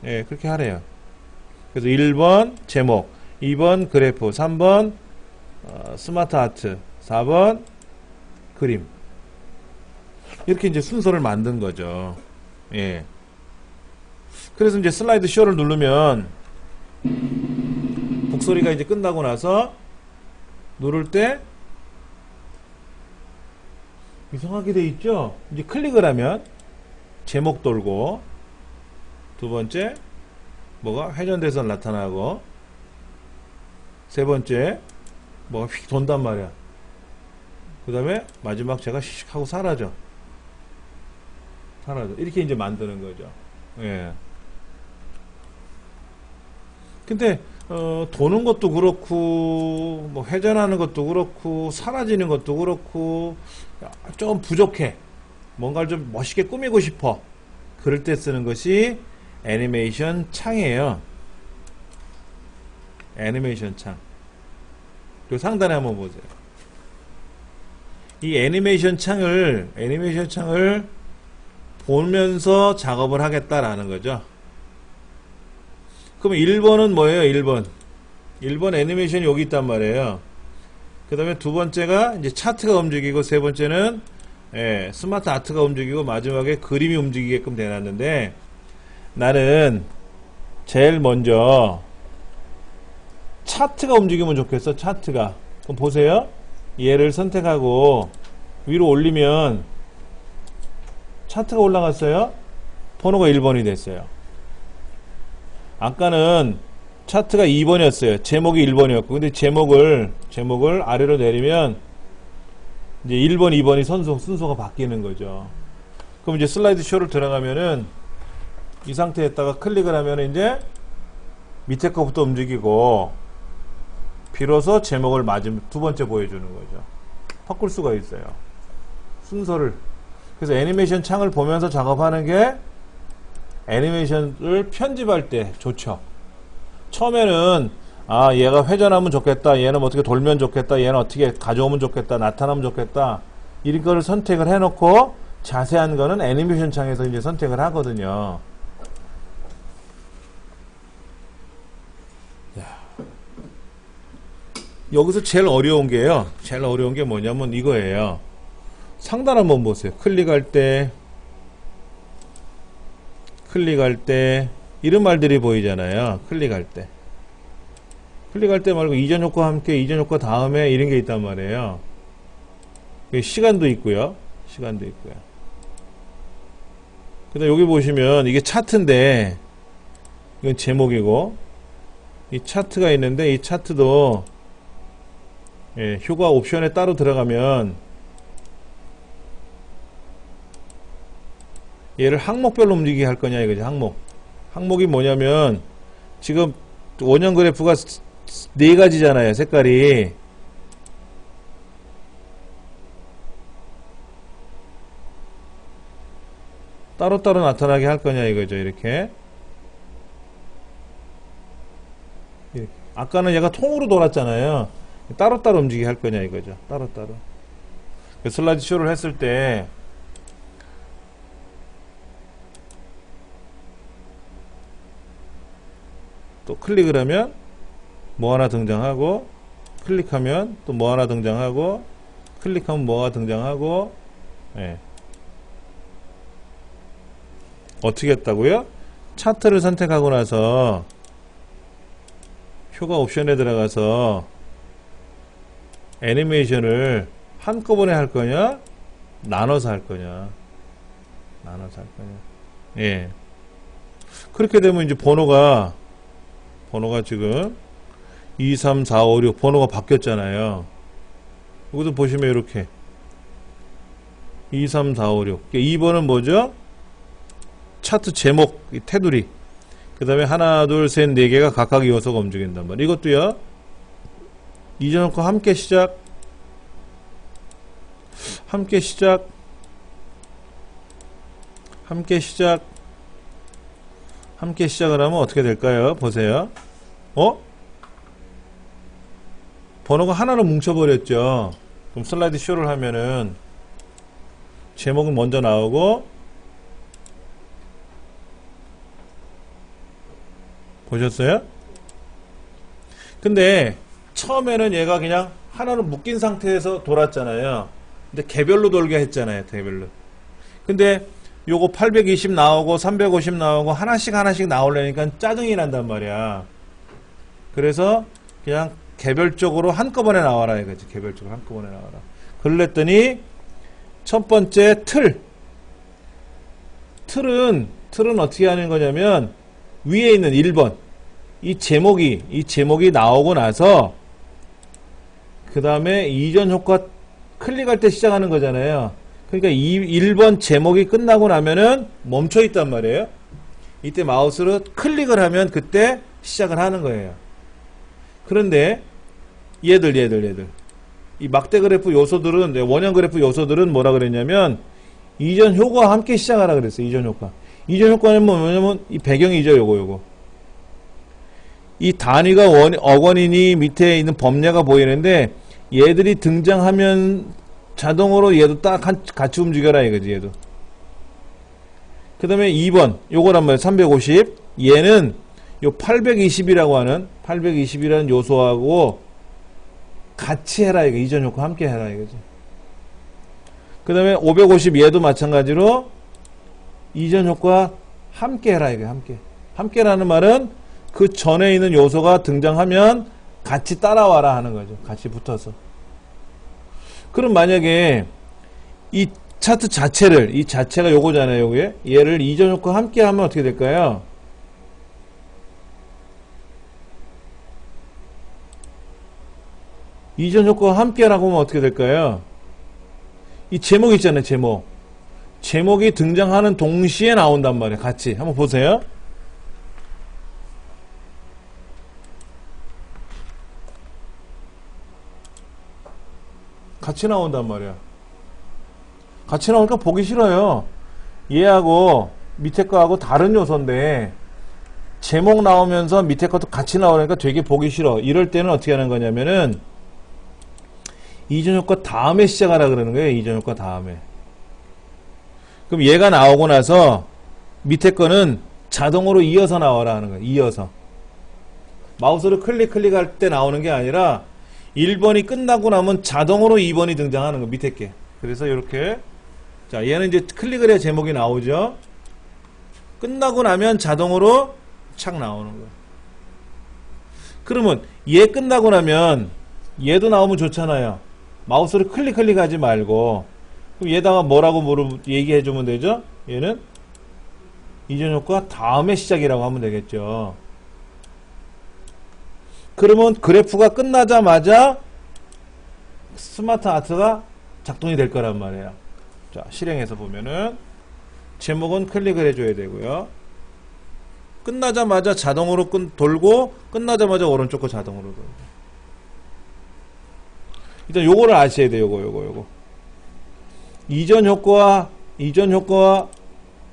예, 그렇게 하래요. 그래서 1번 제목, 2번 그래프, 3번 스마트 아트, 4번 그림. 이렇게 이제 순서를 만든 거죠. 예. 그래서 이제 슬라이드 쇼를 누르면 북소리가 이제 끝나고 나서 누를 때 이상하게 돼 있죠. 이제 클릭을 하면 제목 돌고, 두 번째 뭐가 회전돼서 나타나고, 세 번째 뭐가 휙 돈단 말이야. 그 다음에 마지막 제가 씩 하고 사라져. 이렇게 이제 만드는 거죠. 예. 근데 도는 것도 그렇고, 뭐 회전하는 것도 그렇고, 사라지는 것도 그렇고 좀 부족해. 뭔가를 좀 멋있게 꾸미고 싶어. 그럴 때 쓰는 것이 애니메이션 창이에요. 애니메이션 창. 그 상단에 한번 보세요. 이 애니메이션 창을 보면서 작업을 하겠다라는 거죠. 그럼 1번은 뭐예요? 1번 애니메이션이 여기 있단 말이에요. 그 다음에 두 번째가 이제 차트가 움직이고, 세 번째는 스마트 아트가 움직이고, 마지막에 그림이 움직이게끔 되놨는데, 나는 제일 먼저 차트가 움직이면 좋겠어. 차트가. 그럼 보세요. 얘를 선택하고 위로 올리면 차트가 올라갔어요. 번호가 1번이 됐어요. 아까는 차트가 2번이었어요. 제목이 1번이었고, 근데 제목을 아래로 내리면 이제 1번, 2번이 순서가 바뀌는 거죠. 그럼 이제 슬라이드 쇼를 들어가면은 이 상태에다가 클릭을 하면 이제 밑에 거부터 움직이고, 비로소 제목을 두 번째 보여주는 거죠. 바꿀 수가 있어요. 순서를. 그래서 애니메이션 창을 보면서 작업하는 게 애니메이션을 편집할 때 좋죠. 처음에는 얘가 회전하면 좋겠다, 얘는 어떻게 돌면 좋겠다, 얘는 어떻게 가져오면 좋겠다, 나타나면 좋겠다, 이런 거를 선택을 해놓고 자세한 거는 애니메이션 창에서 이제 선택을 하거든요. 여기서 제일 어려운 게요. 제일 어려운 게 뭐냐면 이거예요. 상단 한번 보세요. 클릭할 때 이런 말들이 보이잖아요. 클릭할 때 클릭할 때 말고 이전 효과 함께, 이전 효과 다음에 이런 게 있단 말이에요. 시간도 있고요. 시간도 있고요. 그 다음 여기 보시면 이게 차트인데 이건 제목이고 이 차트가 있는데 이 차트도 예, 효과 옵션에 따로 들어가면 얘를 항목별로 움직이게 할 거냐 이거지. 항목이 뭐냐면 지금 원형 그래프가 네 가지잖아요. 색깔이 따로따로 나타나게 할 거냐 이거죠. 이렇게 아까는 얘가 통으로 돌았잖아요. 따로따로 움직이게 할 거냐 이거죠. 따로따로. 슬라이드 쇼를 했을 때 또 클릭을 하면 뭐 하나 등장하고, 클릭하면 또 뭐 하나 등장하고, 클릭하면 뭐가 등장하고. 예. 어떻게 했다고요? 차트를 선택하고 나서 효과 옵션에 들어가서 애니메이션을 한꺼번에 할 거냐, 나눠서 할 거냐. 예. 그렇게 되면 이제 번호가 지금 2, 3, 4, 5, 6 번호가 바뀌었잖아요. 여기도 보시면 이렇게 2, 3, 4, 5, 6 2번은 뭐죠? 차트 제목, 이 테두리. 그 다음에 하나, 둘, 셋, 네 개가 각각 요소가 움직인단 말이에요. 이것도요. 이전 효과 함께 시작. 함께 시작을 하면 어떻게 될까요? 보세요. 번호가 하나로 뭉쳐버렸죠. 그럼 슬라이드 쇼를 하면은 제목은 먼저 나오고, 보셨어요? 근데 처음에는 얘가 그냥 하나로 묶인 상태에서 돌았잖아요. 근데 개별로 돌게 했잖아요. 개별로. 근데 요거 820 나오고 350 나오고 하나씩 나오려니까 짜증이 난단 말이야. 그래서 그냥 개별적으로 한꺼번에 나와라 이거지. 개별적으로 한꺼번에 나와라. 그랬더니 첫 번째 틀은 어떻게 하는 거냐면 위에 있는 1번 이 제목이 나오고 나서 그 다음에 이전 효과 클릭할 때 시작하는 거잖아요. 그러니까 1번 제목이 끝나고 나면은 멈춰 있단 말이에요. 이때 마우스로 클릭을 하면 그때 시작을 하는 거예요. 그런데 얘들 이 막대 그래프 요소들은, 원형 그래프 요소들은 뭐라 그랬냐면 이전 효과와 함께 시작하라 그랬어요. 이전 효과는 뭐냐면 이 배경이죠. 요거 이 단위가 억원이니 밑에 있는 범례가 보이는데 얘들이 등장하면 자동으로 얘도 딱 같이 움직여라 이거지. 얘도. 그 다음에 2번 요거란 말이에요. 350 얘는 요 820이라고 하는 820이라는 요소하고 같이 해라 이거. 이전 효과 함께 해라 이거지. 그 다음에 550 얘도 마찬가지로 이전 효과 함께 해라 이거. 함께라는 말은 그 전에 있는 요소가 등장하면 같이 따라와라 하는 거죠. 같이 붙어서. 그럼 만약에 이 차트 자체를, 이 자체가 요거잖아요. 요게. 얘를 이전 효과 함께 하면 어떻게 될까요? 이전 효과와 함께라고 하면 어떻게 될까요? 이 제목 있잖아요. 제목이 등장하는 동시에 나온단 말이에요. 같이. 한번 보세요. 같이 나온단 말이야. 같이 나오니까 보기 싫어요. 얘하고 밑에 거하고 다른 요소인데 제목 나오면서 밑에 것도 같이 나오니까 되게 보기 싫어. 이럴 때는 어떻게 하는 거냐면은 이전 효과 다음에 시작하라 그러는 거예요. 이전 효과 다음에. 그럼 얘가 나오고 나서 밑에 거는 자동으로 이어서 나와라 하는 거예요. 이어서. 마우스로 클릭할 때 나오는 게 아니라 1번이 끝나고 나면 자동으로 2번이 등장하는 거. 밑에 게. 그래서 이렇게 자 얘는 이제 클릭을 해야 제목이 나오죠. 끝나고 나면 자동으로 착 나오는 거예요. 그러면 얘 끝나고 나면 얘도 나오면 좋잖아요. 마우스를 클릭하지 말고 그럼 얘다가 뭐라고 얘기해 주면 되죠? 얘는 이전 효과 다음에 시작이라고 하면 되겠죠. 그러면 그래프가 끝나자마자 스마트 아트가 작동이 될 거란 말이에요. 자, 실행해서 보면은 제목은 클릭을 해줘야 되고요. 끝나자마자 자동으로 돌고 끝나자마자 오른쪽 거 자동으로 돌고. 일단 요거를 아셔야 돼요. 요거. 이전 효과와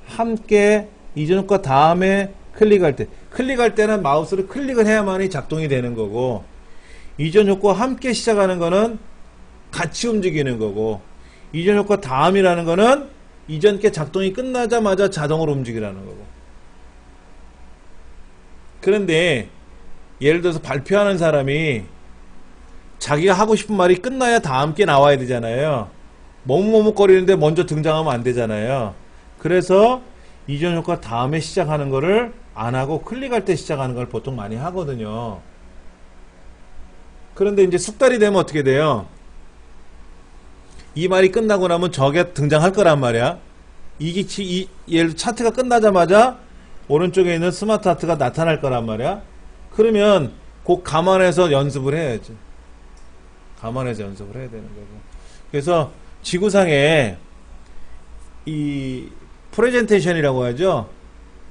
함께 이전 효과 다음에 클릭할 때는 마우스를 클릭을 해야만이 작동이 되는 거고, 이전 효과와 함께 시작하는 거는 같이 움직이는 거고, 이전 효과 다음이라는 거는 이전 게 작동이 끝나자마자 자동으로 움직이라는 거고. 그런데 예를 들어서 발표하는 사람이 자기가 하고 싶은 말이 끝나야 다음 게 나와야 되잖아요. 머뭇머뭇거리는데 먼저 등장하면 안 되잖아요. 그래서 이전 효과 다음에 시작하는 거를 안 하고 클릭할 때 시작하는 걸 보통 많이 하거든요. 그런데 이제 숙달이 되면 어떻게 돼요? 이 말이 끝나고 나면 저게 등장할 거란 말이야. 예를 들어 차트가 끝나자마자 오른쪽에 있는 스마트 아트가 나타날 거란 말이야. 그러면 꼭 감안해서 연습을 해야지. 감안해서 연습을 해야 되는 거고. 그래서 지구상에 이 프레젠테이션이라고 하죠.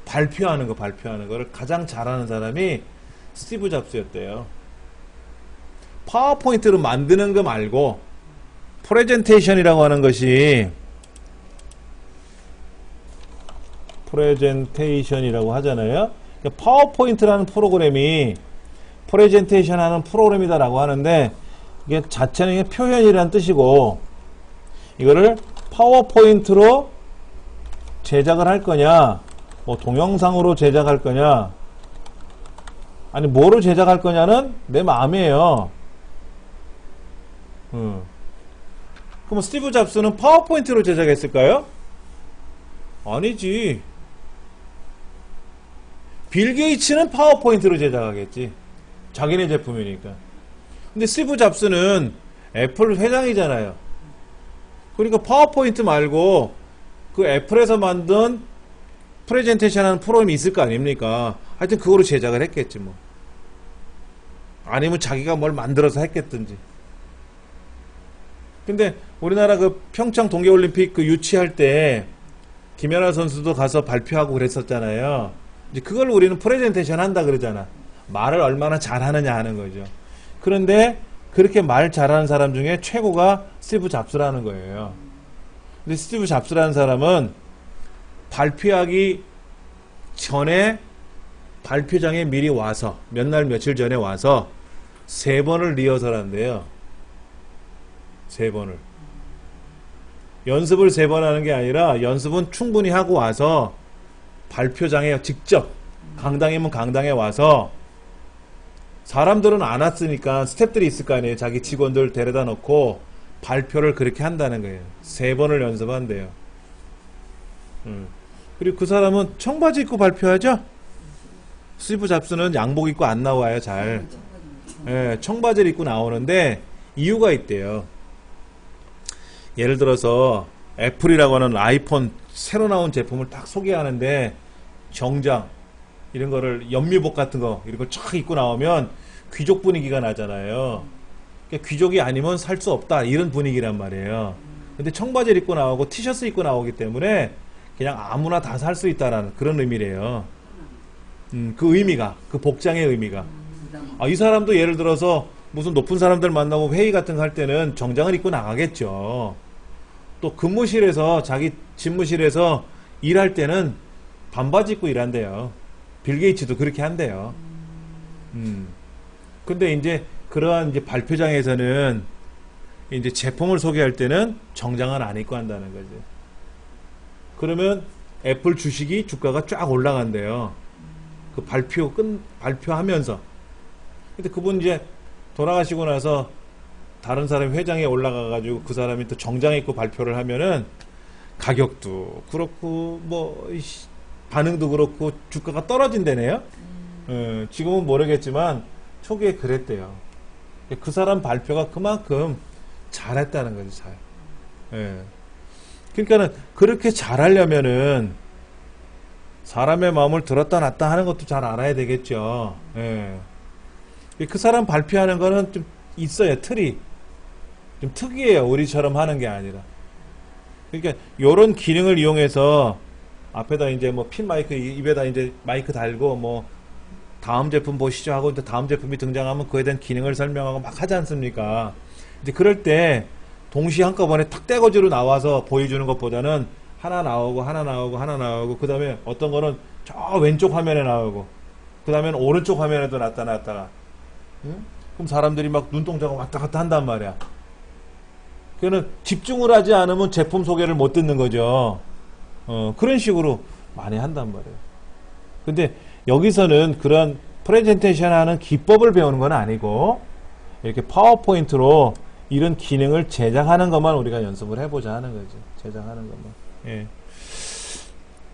발표하는 거를 가장 잘하는 사람이 스티브 잡스였대요. 파워포인트로 만드는 거 말고 프레젠테이션이라고 하는 것이 프레젠테이션이라고 하잖아요. 그러니까 파워포인트라는 프로그램이 프레젠테이션 하는 프로그램이다라고 하는데, 이게 자체는 표현이라는 뜻이고, 이거를 파워포인트로 제작을 할 거냐, 뭐 동영상으로 제작할 거냐, 아니 뭐로 제작할 거냐는 내 마음이에요. 그럼 스티브 잡스는 파워포인트로 제작했을까요? 아니지. 빌 게이츠는 파워포인트로 제작하겠지. 자기네 제품이니까. 근데 스티브 잡스는 애플 회장이잖아요. 그러니까 파워포인트 말고 그 애플에서 만든 프레젠테이션 하는 프로그램이 있을 거 아닙니까? 하여튼 그거로 제작을 했겠지 뭐. 아니면 자기가 뭘 만들어서 했겠든지. 근데 우리나라 그 평창 동계올림픽 그 유치할 때 김연아 선수도 가서 발표하고 그랬었잖아요. 이제 그걸 우리는 프레젠테이션 한다 그러잖아. 말을 얼마나 잘하느냐 하는 거죠. 그런데 그렇게 말 잘하는 사람 중에 최고가 스티브 잡스라는 거예요. 근데 스티브 잡스라는 사람은 발표하기 전에 발표장에 미리 와서 몇 날 며칠 전에 와서 3번을 리허설 한대요. 3번을. 연습을 3번 하는 게 아니라 연습은 충분히 하고 와서 발표장에 직접 강당이면 강당에 와서, 사람들은 안 왔으니까 스태프들이 있을 거 아니에요. 자기 직원들 데려다 놓고 발표를 그렇게 한다는 거예요. 3번을 연습한대요. 그리고 그 사람은 청바지 입고 발표하죠? 스티브 잡스는 양복 입고 안 나와요, 잘. 예, 청바지를 입고 나오는데 이유가 있대요. 예를 들어서 애플이라고 하는 아이폰 새로 나온 제품을 딱 소개하는데 정장 이런 거를 연미복 같은 거 이런 걸 쫙 입고 나오면 귀족 분위기가 나잖아요. 그러니까 귀족이 아니면 살 수 없다 이런 분위기란 말이에요. 근데 청바지를 입고 나오고 티셔츠 입고 나오기 때문에 그냥 아무나 다 살 수 있다라는 그런 의미래요. 그 의미가, 그 복장의 의미가. 이 사람도 예를 들어서 무슨 높은 사람들 만나고 회의 같은 거 할 때는 정장을 입고 나가겠죠. 또 근무실에서, 자기 집무실에서 일할 때는 반바지 입고 일한대요. 빌 게이츠도 그렇게 한대요. 근데 이제 그러한 이제 발표장에서는 이제 제품을 소개할 때는 정장은 안 입고 한다는 거죠. 그러면 애플 주식이 주가가 쫙 올라간대요. 그 발표하면서. 근데 그분 이제 돌아가시고 나서 다른 사람이 회장에 올라가가지고 그 사람이 또 정장 입고 발표를 하면은 가격도 그렇고 뭐 반응도 그렇고 주가가 떨어진다네요. 지금은 모르겠지만 초기에 그랬대요. 그 사람 발표가 그만큼 잘했다는 거죠, 잘. 예. 그러니까는 그렇게 잘하려면은 사람의 마음을 들었다 놨다 하는 것도 잘 알아야 되겠죠. 예. 그 사람 발표하는 거는 좀 있어요, 틀이. 좀 특이해요, 우리처럼 하는 게 아니라. 그러니까 요런 기능을 이용해서 앞에다 이제 뭐 핀 마이크 입에다 이제 마이크 달고 뭐 다음 제품 보시죠 하고 이제 다음 제품이 등장하면 그에 대한 기능을 설명하고 막 하지 않습니까? 이제 그럴 때 동시에 한꺼번에 탁 떼거지로 나와서 보여주는 것보다는 하나 나오고 하나 나오고 하나 나오고 그 다음에 어떤 거는 저 왼쪽 화면에 나오고 그 다음에 오른쪽 화면에도 나타났다가 응? 그럼 사람들이 막 눈동자가 왔다 갔다 한단 말이야. 그거는 집중을 하지 않으면 제품 소개를 못 듣는 거죠. 그런 식으로 많이 한단 말이에요. 근데 여기서는 그런 프레젠테이션 하는 기법을 배우는 건 아니고 이렇게 파워포인트로 이런 기능을 제작하는 것만 우리가 연습을 해보자 하는 거죠. 제작하는 것만. 예.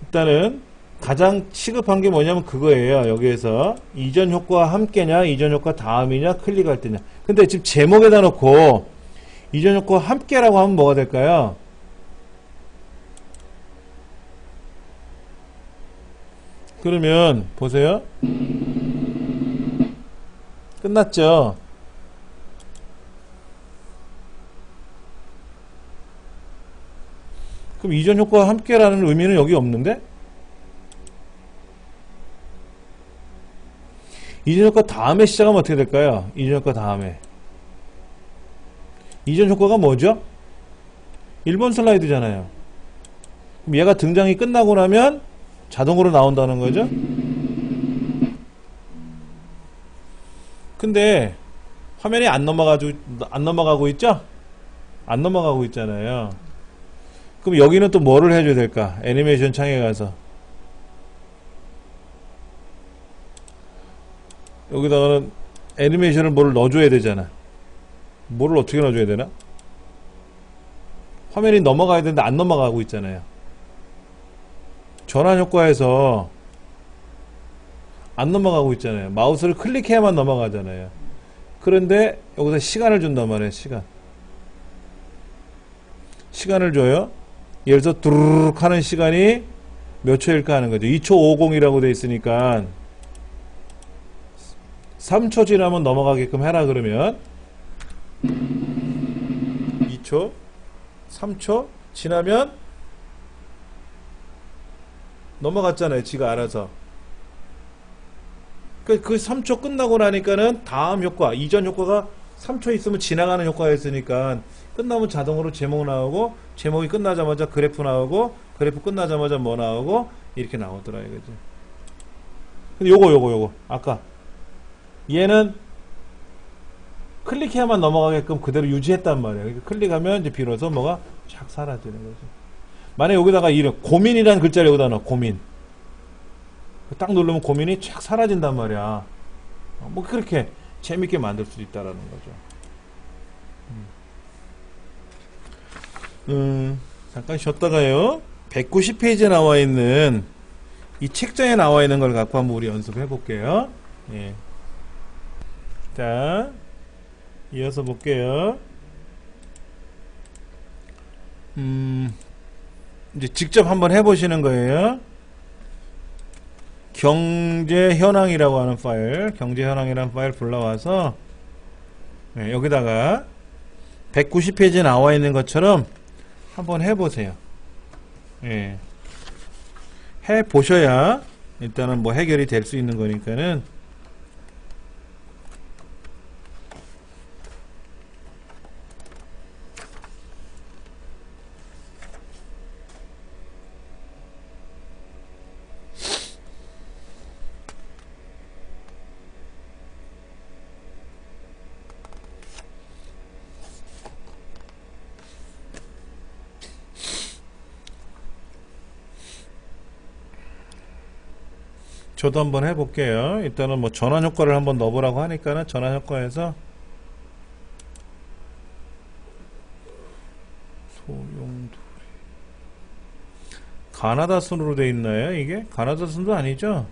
일단은 가장 시급한 게 뭐냐면 그거예요. 여기에서 이전 효과와 함께냐, 이전 효과 다음이냐, 클릭할 때냐. 근데 지금 제목에다 놓고 이전 효과와 함께라고 하면 뭐가 될까요? 그러면 보세요. 끝났죠? 그럼 이전 효과와 함께라는 의미는 여기 없는데? 이전 효과 다음에 시작하면 어떻게 될까요? 이전 효과 다음에. 이전 효과가 뭐죠? 1번 슬라이드잖아요. 그럼 얘가 등장이 끝나고 나면 자동으로 나온다는 거죠? 근데 화면이 안 넘어가고 있죠? 안 넘어가고 있잖아요. 그럼 여기는 또 뭐를 해줘야 될까? 애니메이션 창에 가서 여기다가는 애니메이션을 뭐를 넣어줘야 되잖아. 뭐를 어떻게 넣어줘야 되나? 화면이 넘어가야 되는데 안 넘어가고 있잖아요. 전환 효과에서 안 넘어가고 있잖아요. 마우스를 클릭해야만 넘어가잖아요. 그런데 여기서 시간을 준단 말이에요. 시간을 줘요. 예를 들어서 두루룩 하는 시간이 몇 초일까 하는 거죠. 2초 50이라고 돼 있으니까 3초 지나면 넘어가게끔 해라 그러면 2초 3초 지나면 넘어갔잖아요. 지가 알아서. 그 3초 끝나고 나니까는 다음 효과, 이전 효과가 3초 있으면 지나가는 효과였으니까 끝나면 자동으로 제목 나오고 제목이 끝나자마자 그래프 나오고 그래프 끝나자마자 뭐 나오고 이렇게 나오더라 이거지. 근데 요거 아까 얘는 클릭해야만 넘어가게끔 그대로 유지했단 말이에요. 그러니까 클릭하면 이제 비로소 뭐가 쫙 사라지는 거죠. 만약에 여기다가 이런 고민이라는 글자를 여기다 넣어. 고민. 딱 누르면 고민이 쫙 사라진단 말이야. 뭐 그렇게 재밌게 만들 수 있다라는 거죠. 잠깐 쉬었다가요. 190페이지에 나와 있는 이 책장에 나와 있는 걸 갖고 한번 우리 연습해 볼게요. 예. 자, 이어서 볼게요. 이제 직접 한번 해보시는 거예요. 경제 현황이라고 하는 파일, 경제 현황이라는 파일 불러와서 네, 여기다가 190페이지에 나와 있는 것처럼 한번 해보세요. 예. 해보셔야 일단은 뭐 해결이 될 수 있는 거니까는 저도 한번 해볼게요. 일단은 뭐 전환 효과를 한번 넣어보라고 하니까는 전환 효과에서 소용돌이 가나다 순으로 돼 있나요? 이게 가나다 순도 아니죠?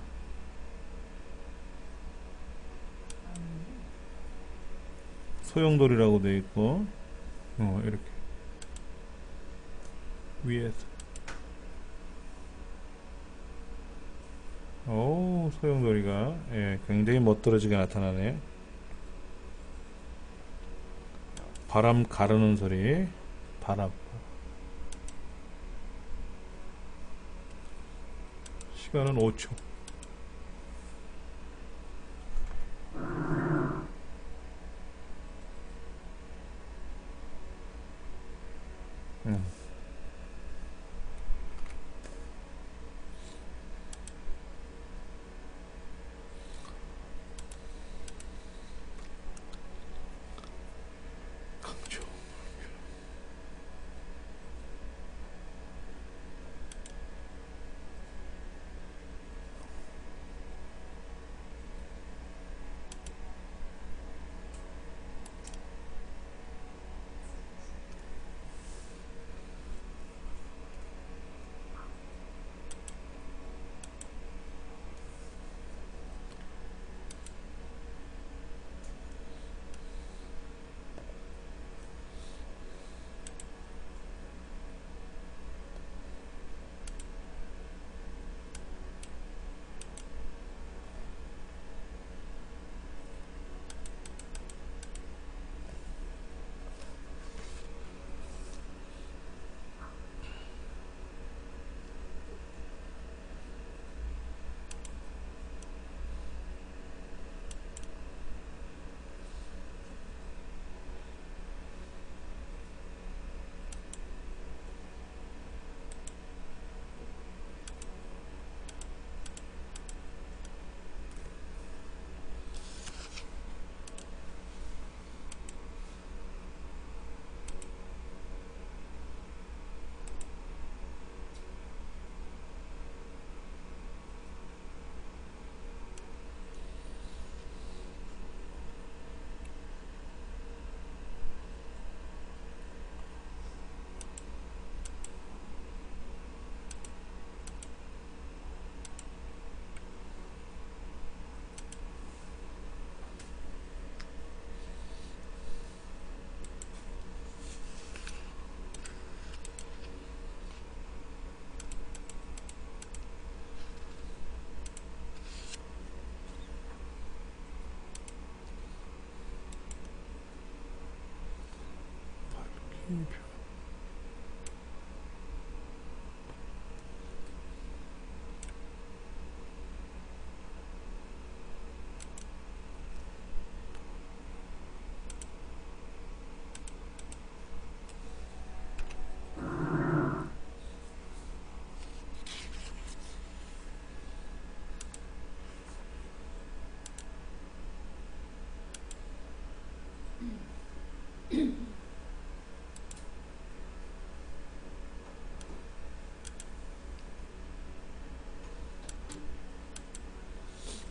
소용돌이라고 돼 있고, 이렇게 위에서. 오, 소용돌이가 예, 굉장히 멋들어지게 나타나네. 바람 가르는 소리, 바람. 시간은 5초. 강조.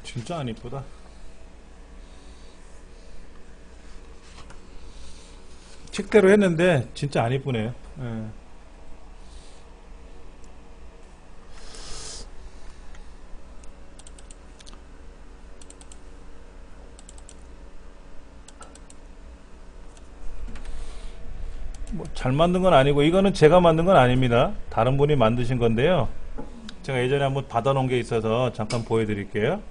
진짜 안 이쁘다. 책대로 했는데 진짜 안 이쁘네요. 예. 뭐 잘 만든 건 아니고 이거는 제가 만든 건 아닙니다. 다른 분이 만드신 건데요. 제가 예전에 한번 받아놓은 게 있어서 잠깐 보여드릴게요.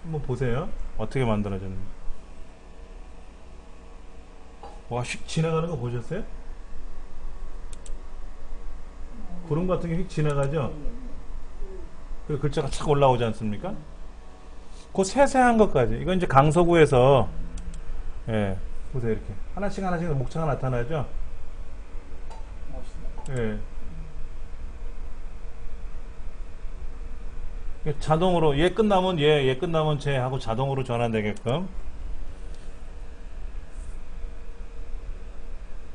한번 보세요. 어떻게 만들어졌는지. 와, 휙 지나가는 거 보셨어요? 구름 같은 게 휙 지나가죠? 그리고 글자가 착 올라오지 않습니까? 그 세세한 것까지. 이건 이제 강서구에서, 예, 보세요. 이렇게. 하나씩 하나씩 목차가 나타나죠? 예. 자동으로, 얘 끝나면 얘 끝나면 쟤 하고 자동으로 전환되게끔.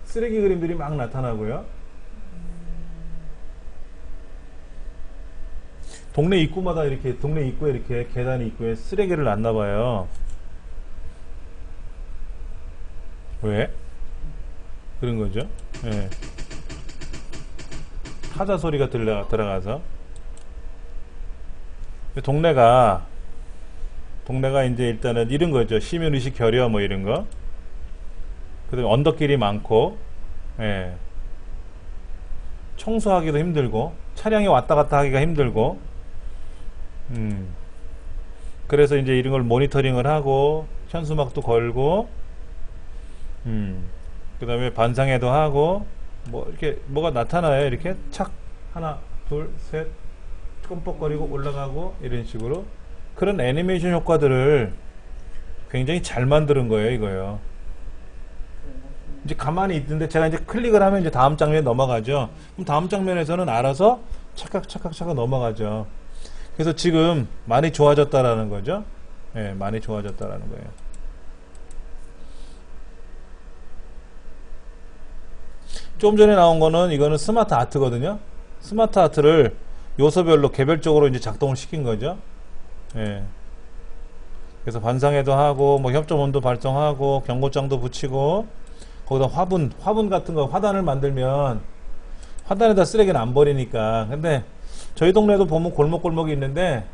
쓰레기 그림들이 막 나타나고요. 동네 입구마다 이렇게, 동네 입구에 이렇게 계단 입구에 쓰레기를 놨나봐요. 왜? 그런 거죠. 예. 타자 소리가 들어가서. 동네가 동네가 이제 일단은 이런 거죠. 시민의식 결여 뭐 이런 거. 그다음에 언덕길이 많고, 예. 청소하기도 힘들고, 차량이 왔다 갔다 하기가 힘들고, 그래서 이제 이런 걸 모니터링을 하고, 현수막도 걸고, 그 다음에 반상회도 하고, 뭐, 이렇게, 뭐가 나타나요. 이렇게 착, 하나, 둘, 셋, 끔뻑거리고 올라가고, 이런 식으로. 그런 애니메이션 효과들을 굉장히 잘 만드는 거예요, 이거요. 이제 가만히 있는데 제가 이제 클릭을 하면 이제 다음 장면에 넘어가죠. 그럼 다음 장면에서는 알아서 착각 넘어가죠. 그래서 지금 많이 좋아졌다라는 거죠. 예, 많이 좋아졌다라는 거예요. 좀 전에 나온 거는 이거는 스마트 아트거든요. 스마트 아트를 요소별로 개별적으로 이제 작동을 시킨 거죠. 예. 그래서 반상회도 하고, 뭐 협조문도 발송하고, 경고장도 붙이고, 거기다 화분 같은 거, 화단을 만들면, 화단에다 쓰레기는 안 버리니까. 근데, 저희 동네도 보면 골목골목이 있는데,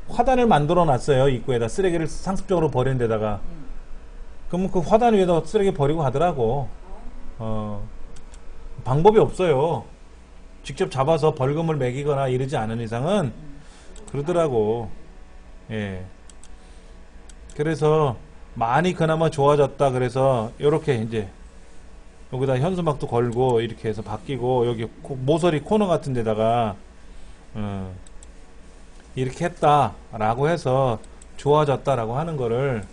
화단을 만들어 놨어요. 입구에다. 쓰레기를 상습적으로 버리는 데다가. 그러면 그 화단 위에다 쓰레기 버리고 가더라고. 방법이 없어요. 직접 잡아서 벌금을 매기거나 이러지 않은 이상은, 그러더라고. 예. 그래서 많이 그나마 좋아졌다. 그래서 이렇게 이제 여기다 현수막도 걸고 이렇게 해서 바뀌고 여기 모서리 코너 같은 데다가 이렇게 했다라고 해서 좋아졌다라고 하는 거를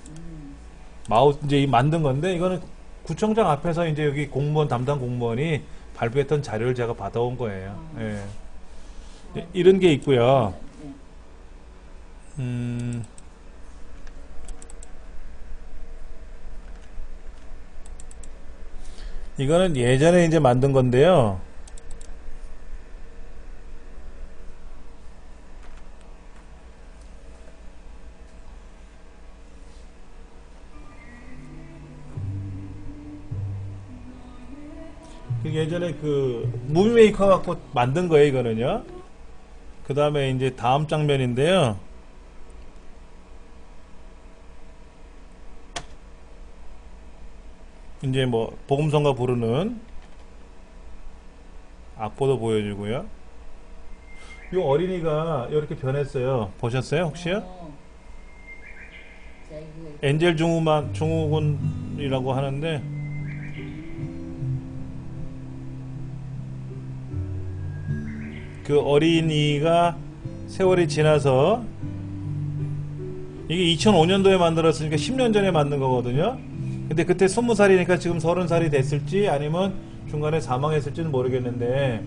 이제 만든 건데, 이거는 구청장 앞에서 이제 여기 공무원 담당 공무원이 발표했던 자료를 제가 받아온 거예요. 예. 이런 게 있고요. 이거는 예전에 이제 만든 건데요. 예전에 그 무비메이커 갖고 만든 거예요, 이거는요. 그 다음에 이제 다음 장면인데요. 이제 뭐 복음성가 부르는 악보도 보여주고요. 이 어린이가 이렇게 변했어요. 보셨어요, 혹시요? 엔젤 증후군이라고 하는데, 그 어린이가 세월이 지나서, 이게 2005년도에 만들었으니까 10년 전에 만든 거거든요. 근데 그때 20살이니까 지금 30살이 됐을지 아니면 중간에 사망했을지는 모르겠는데,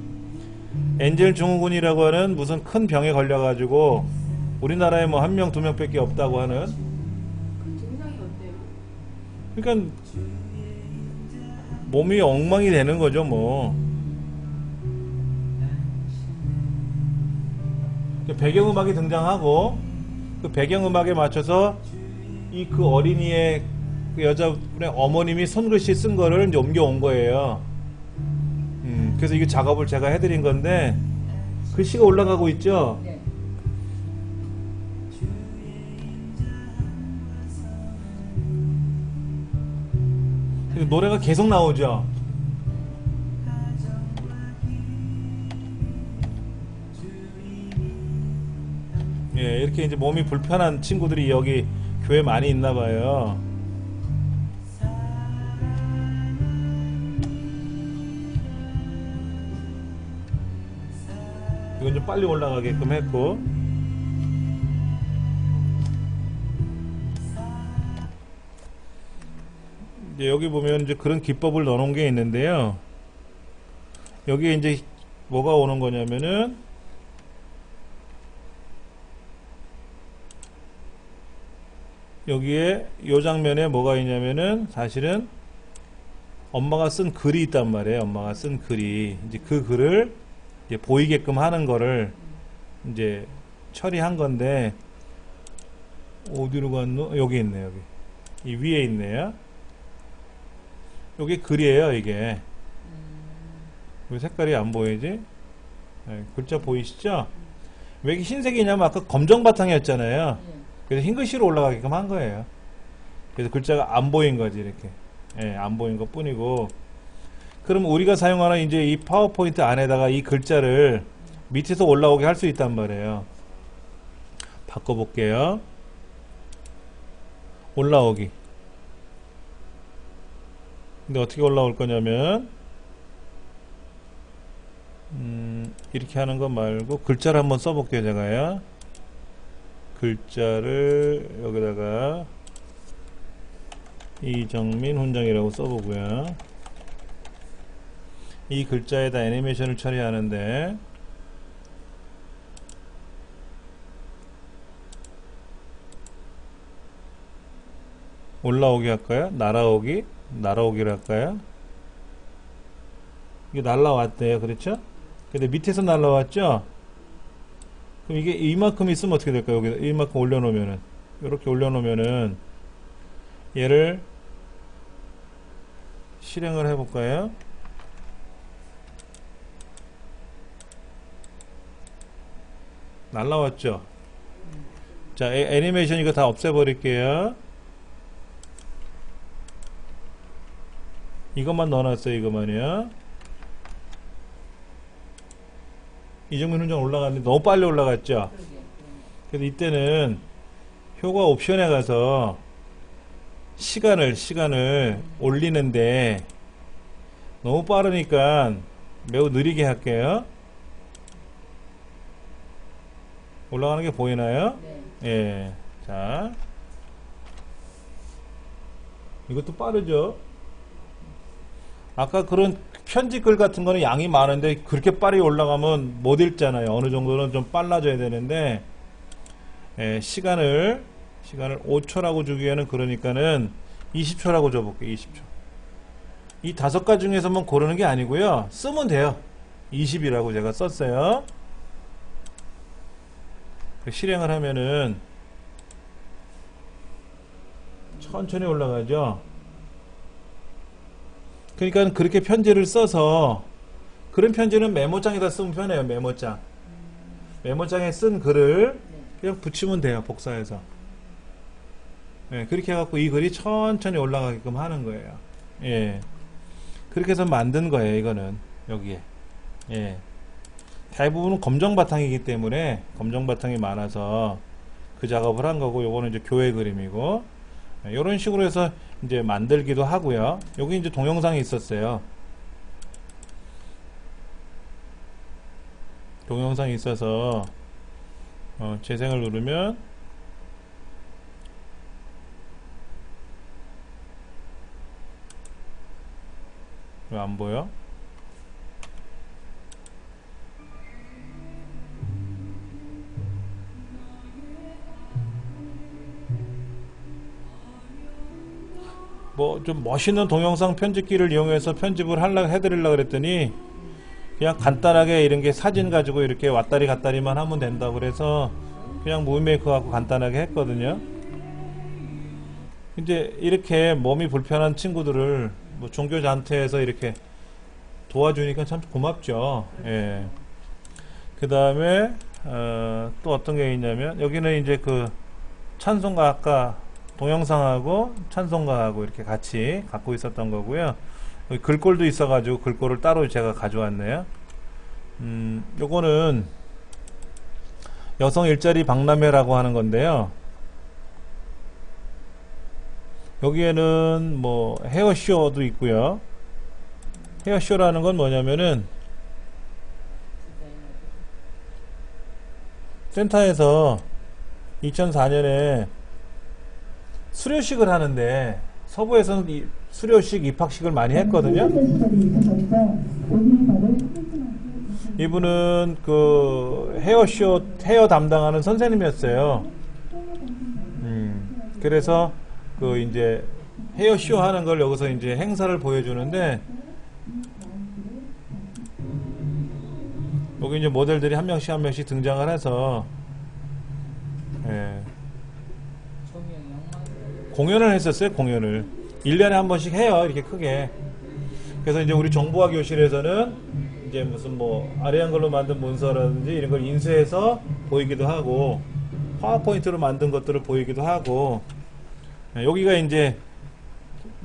엔젤 증후군이라고 하는 무슨 큰 병에 걸려가지고 우리나라에 뭐 1명, 2명 밖에 없다고 하는. 증상이 어때요? 그러니까 몸이 엉망이 되는 거죠, 뭐. 배경음악이 등장하고, 그 배경음악에 맞춰서 그 어린이의 그 여자분의 어머님이 손글씨 쓴 거를 이제 옮겨온 거예요. 그래서 이 작업을 제가 해드린 건데, 글씨가 올라가고 있죠? 네. 노래가 계속 나오죠? 예, 이렇게 이제 몸이 불편한 친구들이 여기 교회 많이 있나 봐요. 이건 좀 빨리 올라가게끔 했고, 이제 여기 보면 이제 그런 기법을 넣어놓은 게 있는데요. 여기에 이제 뭐가 오는 거냐면은, 여기에 요 장면에 뭐가 있냐면은 사실은 엄마가 쓴 글이 있단 말이에요. 엄마가 쓴 글이, 이제 그 글을 이제 보이게끔 하는 거를 이제 처리한 건데, 어디로 갔노? 여기 있네. 여기 이 위에 있네요. 여기 글이에요. 이게 왜 색깔이 안 보이지? 네, 글자 보이시죠? 왜 이게 흰색이냐면 아까 검정 바탕이었잖아요. 그래서 흰 글씨로 올라가게끔 한 거예요. 그래서 글자가 안 보인 거지, 이렇게. 예, 안 보인 것 뿐이고. 그럼 우리가 사용하는 이제 이 파워포인트 안에다가 이 글자를 밑에서 올라오게 할 수 있단 말이에요. 바꿔볼게요. 올라오기. 근데 어떻게 올라올 거냐면, 이렇게 하는 거 말고 글자를 한번 써볼게요, 제가요. 글자를 여기다가 이정민 훈장이라고 써보고요. 이 글자에다 애니메이션을 처리하는데 올라오기 할까요? 날아오기? 날아오기를 할까요? 이게 날라왔대요. 그렇죠? 근데 밑에서 날라왔죠? 그럼 이게 이만큼 있으면 어떻게 될까요? 여기 이만큼 올려놓으면은 이렇게 올려놓으면은 얘를 실행을 해볼까요? 날라왔죠? 자, 애니메이션 이거 다 없애버릴게요. 이것만 넣어놨어요. 이것만요. 이정민 훈장 올라갔는데 너무 빨리 올라갔죠? 그래서 이때는 효과 옵션에 가서 시간을 올리는데 너무 빠르니까 매우 느리게 할게요. 올라가는 게 보이나요? 네. 예. 자. 이것도 빠르죠? 아까 그런 편집글 같은 거는 양이 많은데 그렇게 빠르게 올라가면 못 읽잖아요. 어느 정도는 좀 빨라져야 되는데, 예, 시간을 5초라고 주기에는 그러니까는 20초라고 줘볼게요. 20초. 이 5가지 중에서만 고르는 게 아니고요. 쓰면 돼요. 20이라고 제가 썼어요. 실행을 하면은 천천히 올라가죠. 그러니까 그렇게 편지를 써서 그런 편지는 메모장에다 쓰면 편해요. 메모장에 쓴 글을 그냥 붙이면 돼요. 복사해서. 예, 그렇게 해갖고 이 글이 천천히 올라가게끔 하는 거예요. 예, 그렇게 해서 만든 거예요. 이거는 여기에. 예. 대부분은 검정 바탕이기 때문에 검정 바탕이 많아서 그 작업을 한 거고, 요거는 이제 교회 그림이고, 이런 식으로 해서 이제 만들기도 하고요. 여기 이제 동영상이 있었어요. 동영상이 있어서 재생을 누르면 왜 안 보여? 뭐 좀 멋있는 동영상 편집기를 이용해서 편집을 해드리려고 그랬더니 그냥 간단하게 이런 게 사진 가지고 이렇게 왔다리 갔다리만 하면 된다고 그래서 그냥 무비메이커 갖고 간단하게 했거든요. 이제 이렇게 몸이 불편한 친구들을 뭐 종교단체에서 이렇게 도와주니까 참 고맙죠. 예. 그 다음에 또 어떤 게 있냐면 여기는 이제 그 찬송가, 아까 동영상하고 찬송가하고 이렇게 같이 갖고 있었던 거고요. 여기 글꼴도 있어가지고 글꼴을 따로 제가 가져왔네요. 요거는 여성 일자리 박람회라고 하는 건데요. 여기에는 뭐 헤어쇼도 있고요. 헤어쇼라는 건 뭐냐면은 센터에서 2004년에 수료식을 하는데 서부에서는 수료식, 입학식을 많이 했거든요. 이분은 그 헤어 담당하는 선생님이었어요. 그래서 그 이제 헤어쇼 하는 걸 여기서 이제 행사를 보여주는데, 여기 이제 모델들이 한 명씩 등장을 해서, 예, 공연을 했었어요. 공연을 1년에 한 번씩 해요. 이렇게 크게. 그래서 이제 우리 정보화 교실에서는 이제 무슨 뭐 아래한 걸로 만든 문서라든지 이런 걸 인쇄해서 보이기도 하고, 파워포인트로 만든 것들을 보이기도 하고, 여기가 이제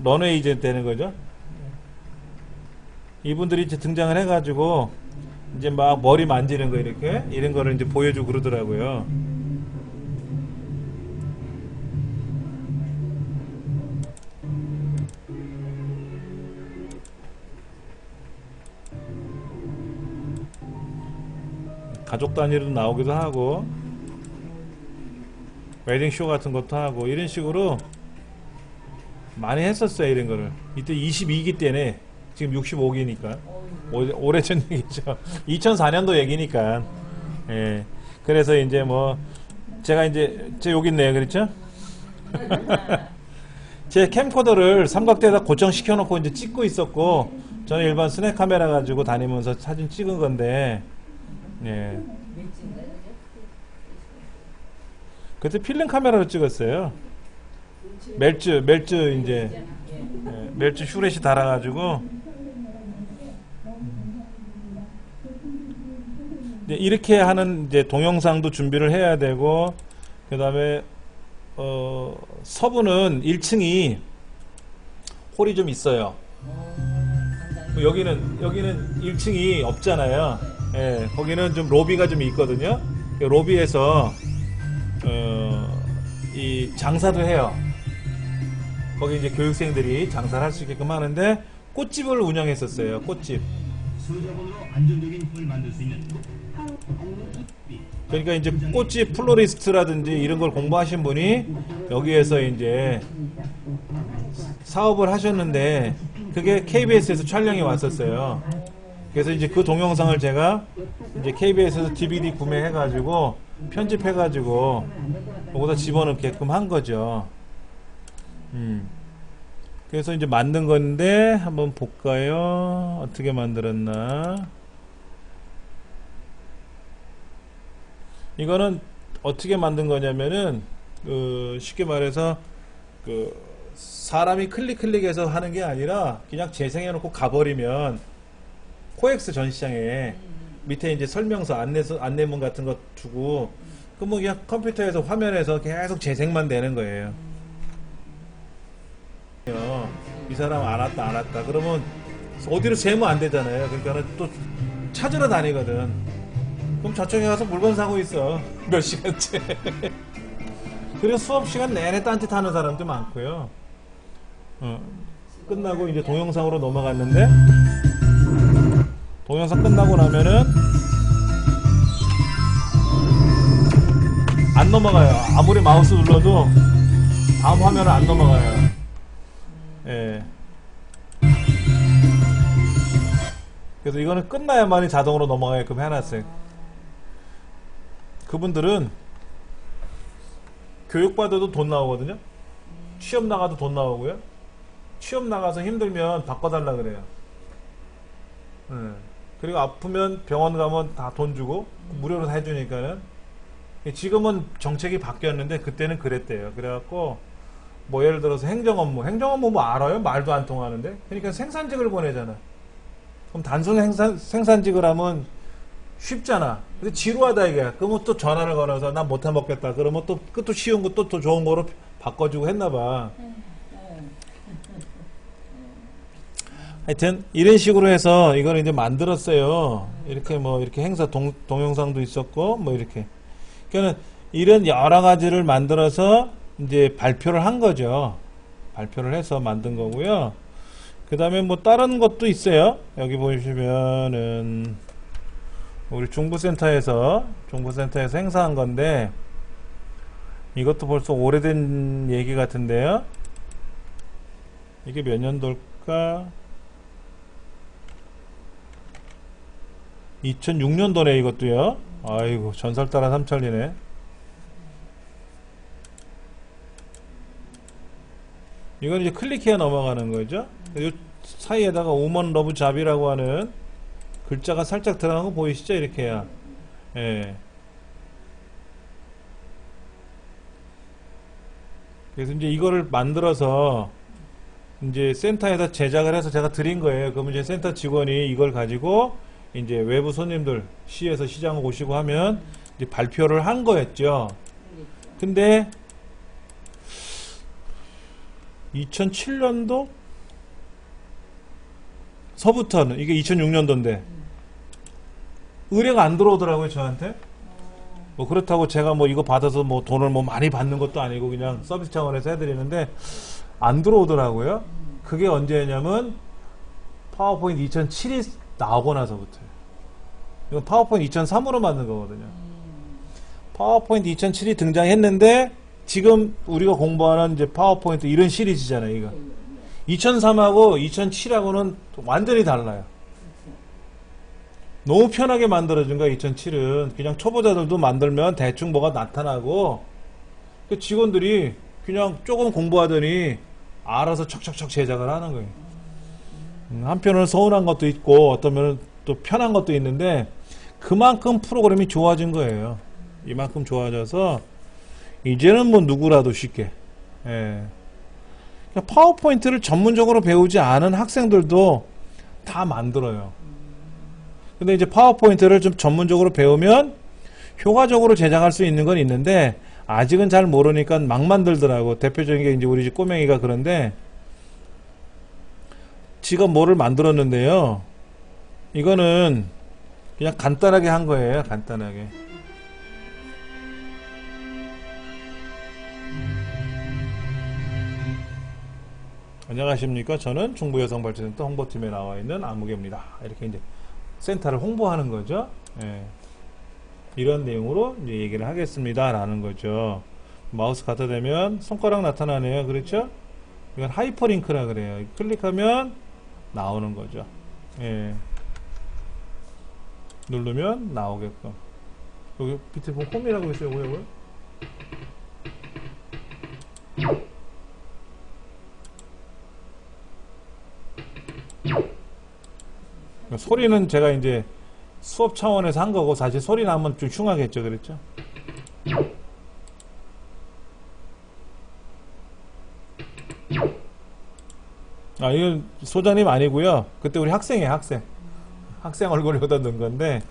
런웨이 이제 되는 거죠. 이분들이 이제 등장을 해가지고 이제 막 머리 만지는 거 이렇게 이런 거를 이제 보여주고 그러더라고요. 가족 단위로 나오기도 하고 웨딩 쇼 같은 것도 하고 이런 식으로 많이 했었어요. 이런 거를 이때 22기 때네. 지금 65기니까 오래전 얘기죠. 2004년도 얘기니까. 예. 그래서 이제 뭐 제가 이제 제 여기 있네요. 그렇죠? 제 캠코더를 삼각대에다 고정시켜 놓고 이제 찍고 있었고, 저는 일반 스냅 카메라 가지고 다니면서 사진 찍은 건데, 예. 그때 필름 카메라로 찍었어요. 멜츠 이제 멜츠 슈렛이 달아가지고 이제 이렇게 하는 이제 동영상도 준비를 해야 되고, 그 다음에 서부는 1층이 홀이 좀 있어요. 여기는 1층이 없잖아요. 예, 거기는 좀 로비가 좀 있거든요. 로비에서 이 장사도 해요. 거기 이제 교육생들이 장사를 할 수 있게끔 하는데 꽃집을 운영했었어요. 꽃집. 소자본으로 안정적인 흙을 만들 수 있는 그러니까 이제 꽃집 플로리스트라든지 이런 걸 공부하신 분이 여기에서 이제 사업을 하셨는데 그게 KBS에서 촬영이 왔었어요. 그래서 이제 그 동영상을 제가 이제 KBS에서 DVD 구매해가지고 편집해가지고 여기다 집어넣게끔 한 거죠. 그래서 이제 만든 건데 한번 볼까요? 어떻게 만들었나? 이거는 어떻게 만든 거냐면은 쉽게 말해서 사람이 클릭해서 하는 게 아니라 그냥 재생해 놓고 가버리면 코엑스 전시장에 밑에 이제 설명서 안내문 같은 거 두고 뭐 그냥 컴퓨터에서 화면에서 계속 재생만 되는 거예요. 이 사람 안 왔다 그러면 어디로 재면 안 되잖아요. 그러니까 또 찾으러 다니거든. 그럼 저쪽에 가서 물건 사고 있어 몇 시간째. 그리고 수업 시간 내내 딴짓 하는 사람도 많고요. 끝나고 이제 동영상으로 넘어갔는데, 동영상 끝나고 나면은 안 넘어가요. 아무리 마우스 눌러도 다음 화면은 안 넘어가요. 예. 그래서 이거는 끝나야만이 자동으로 넘어가게끔 해놨어요. 그분들은 교육받아도 돈 나오거든요. 취업 나가도 돈 나오고요. 취업 나가서 힘들면 바꿔달라 그래요. 그리고 아프면 병원 가면 다 돈 주고 무료로 다 해주니까는. 지금은 정책이 바뀌었는데 그때는 그랬대요. 그래갖고 뭐 예를 들어서 행정업무 뭐 알아요? 말도 안 통하는데. 그러니까 생산직을 보내잖아. 그럼 단순 생산직을 하면 쉽잖아. 근데 지루하다 이게. 그러면 또 전화를 걸어서 난 못해 먹겠다. 그러면 또 그것도 쉬운 거 또 좋은 거로 바꿔주고 했나봐. 하여튼 이런 식으로 해서 이걸 이제 만들었어요. 이렇게 뭐 이렇게 행사 동영상도 있었고 뭐 이렇게. 그러니까 이런 여러 가지를 만들어서 이제 발표를 한 거죠. 발표를 해서 만든 거고요. 그 다음에 뭐 다른 것도 있어요. 여기 보시면은 우리 중부센터에서 행사한 건데, 이것도 벌써 오래된 얘기 같은데요. 이게 몇 년도일까? 2006년도네 이것도요. 아이고 전설 따라 삼천리네. 이건 이제 클릭해야 넘어가는 거죠. 이 사이에다가 오먼 러브 잡이라고 하는 글자가 살짝 들어간 거 보이시죠? 이렇게 해야. 예. 그래서 이제 이거를 만들어서 이제 센터에다 제작을 해서 제가 드린 거예요. 그러면 이제 센터 직원이 이걸 가지고 이제 외부 손님들, 시에서 시장 오시고 하면 이제 발표를 한 거였죠. 근데 2007년도 서부터는 이게 2006년도인데 의뢰가 안 들어오더라고요, 저한테. 뭐 그렇다고 제가 뭐 이거 받아서 뭐 돈을 뭐 많이 받는 것도 아니고 그냥 서비스 차원에서 해드리는데 안 들어오더라고요. 그게 언제냐면 파워포인트 2007이 나오고 나서부터요. 이건 파워포인트 2003으로 만든 거거든요. 파워포인트 2007이 등장했는데 지금 우리가 공부하는 이제 파워포인트 이런 시리즈잖아요, 이거. 2003하고 2007하고는 완전히 달라요. 너무 편하게 만들어진 거야, 2007은. 그냥 초보자들도 만들면 대충 뭐가 나타나고, 그 직원들이 그냥 조금 공부하더니 알아서 척척척 제작을 하는 거예요. 한편으로는 서운한 것도 있고, 어떤 면은 또 편한 것도 있는데, 그만큼 프로그램이 좋아진 거예요. 이만큼 좋아져서, 이제는 뭐 누구라도 쉽게. 예. 그러니까 파워포인트를 전문적으로 배우지 않은 학생들도 다 만들어요. 근데 이제 파워포인트를 좀 전문적으로 배우면 효과적으로 제작할 수 있는 건 있는데 아직은 잘 모르니까 막 만들더라고. 대표적인 게 이제 우리 집 꼬맹이가 그런데 지가 뭐를 만들었는데요. 이거는 그냥 간단하게 한 거예요. 간단하게. 안녕하십니까. 저는 중부여성발전센터 홍보팀에 나와 있는 안무개입니다. 이렇게 이제 센터를 홍보하는 거죠. 예. 이런 내용으로 이제 얘기를 하겠습니다. 라는 거죠. 마우스 갖다 대면 손가락 나타나네요. 그렇죠? 이건 하이퍼링크라 그래요. 클릭하면 나오는 거죠. 예. 누르면 나오게끔. 여기 밑에 보면 홈이라고 있어요. 뭐요? 소리는 제가 이제 수업 차원에서 한 거고 사실 소리 나면 좀 흉하겠죠. 그랬죠? 아, 이건 소장님 아니고요. 그때 우리 학생이에요. 학생 얼굴을 여기다 넣은 건데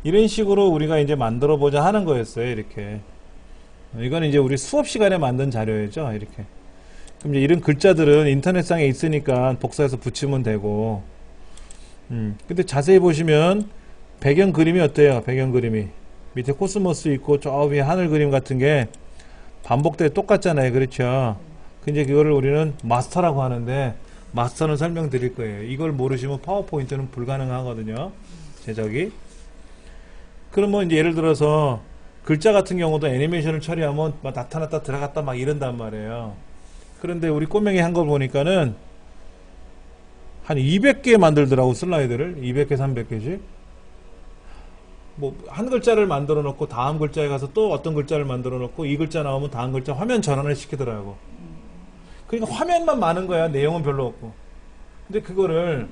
이런 식으로 우리가 이제 만들어 보자 하는 거였어요. 이렇게. 이건 이제 우리 수업 시간에 만든 자료였죠. 이렇게. 그럼 이제 이런 글자들은 인터넷상에 있으니까 복사해서 붙이면 되고 근데 자세히 보시면 배경 그림이 어때요? 배경 그림이 밑에 코스모스 있고 저 위에 하늘 그림 같은 게 반복돼 똑같잖아요. 그렇죠? 근데 그거를 우리는 마스터라고 하는데 마스터는 설명드릴 거예요. 이걸 모르시면 파워포인트는 불가능하거든요. 제작이. 그러면 이제 예를 들어서 글자 같은 경우도 애니메이션을 처리하면 막 나타났다 들어갔다 막 이런단 말이에요. 그런데 우리 꼬맹이 한 걸 보니까는 한 200개 만들더라고. 슬라이드를 200개 300개씩 뭐 한 글자를 만들어 놓고 다음 글자에 가서 또 어떤 글자를 만들어 놓고 이 글자 나오면 다음 글자 화면 전환을 시키더라고. 그러니까 화면만 많은 거야. 내용은 별로 없고. 근데 그거를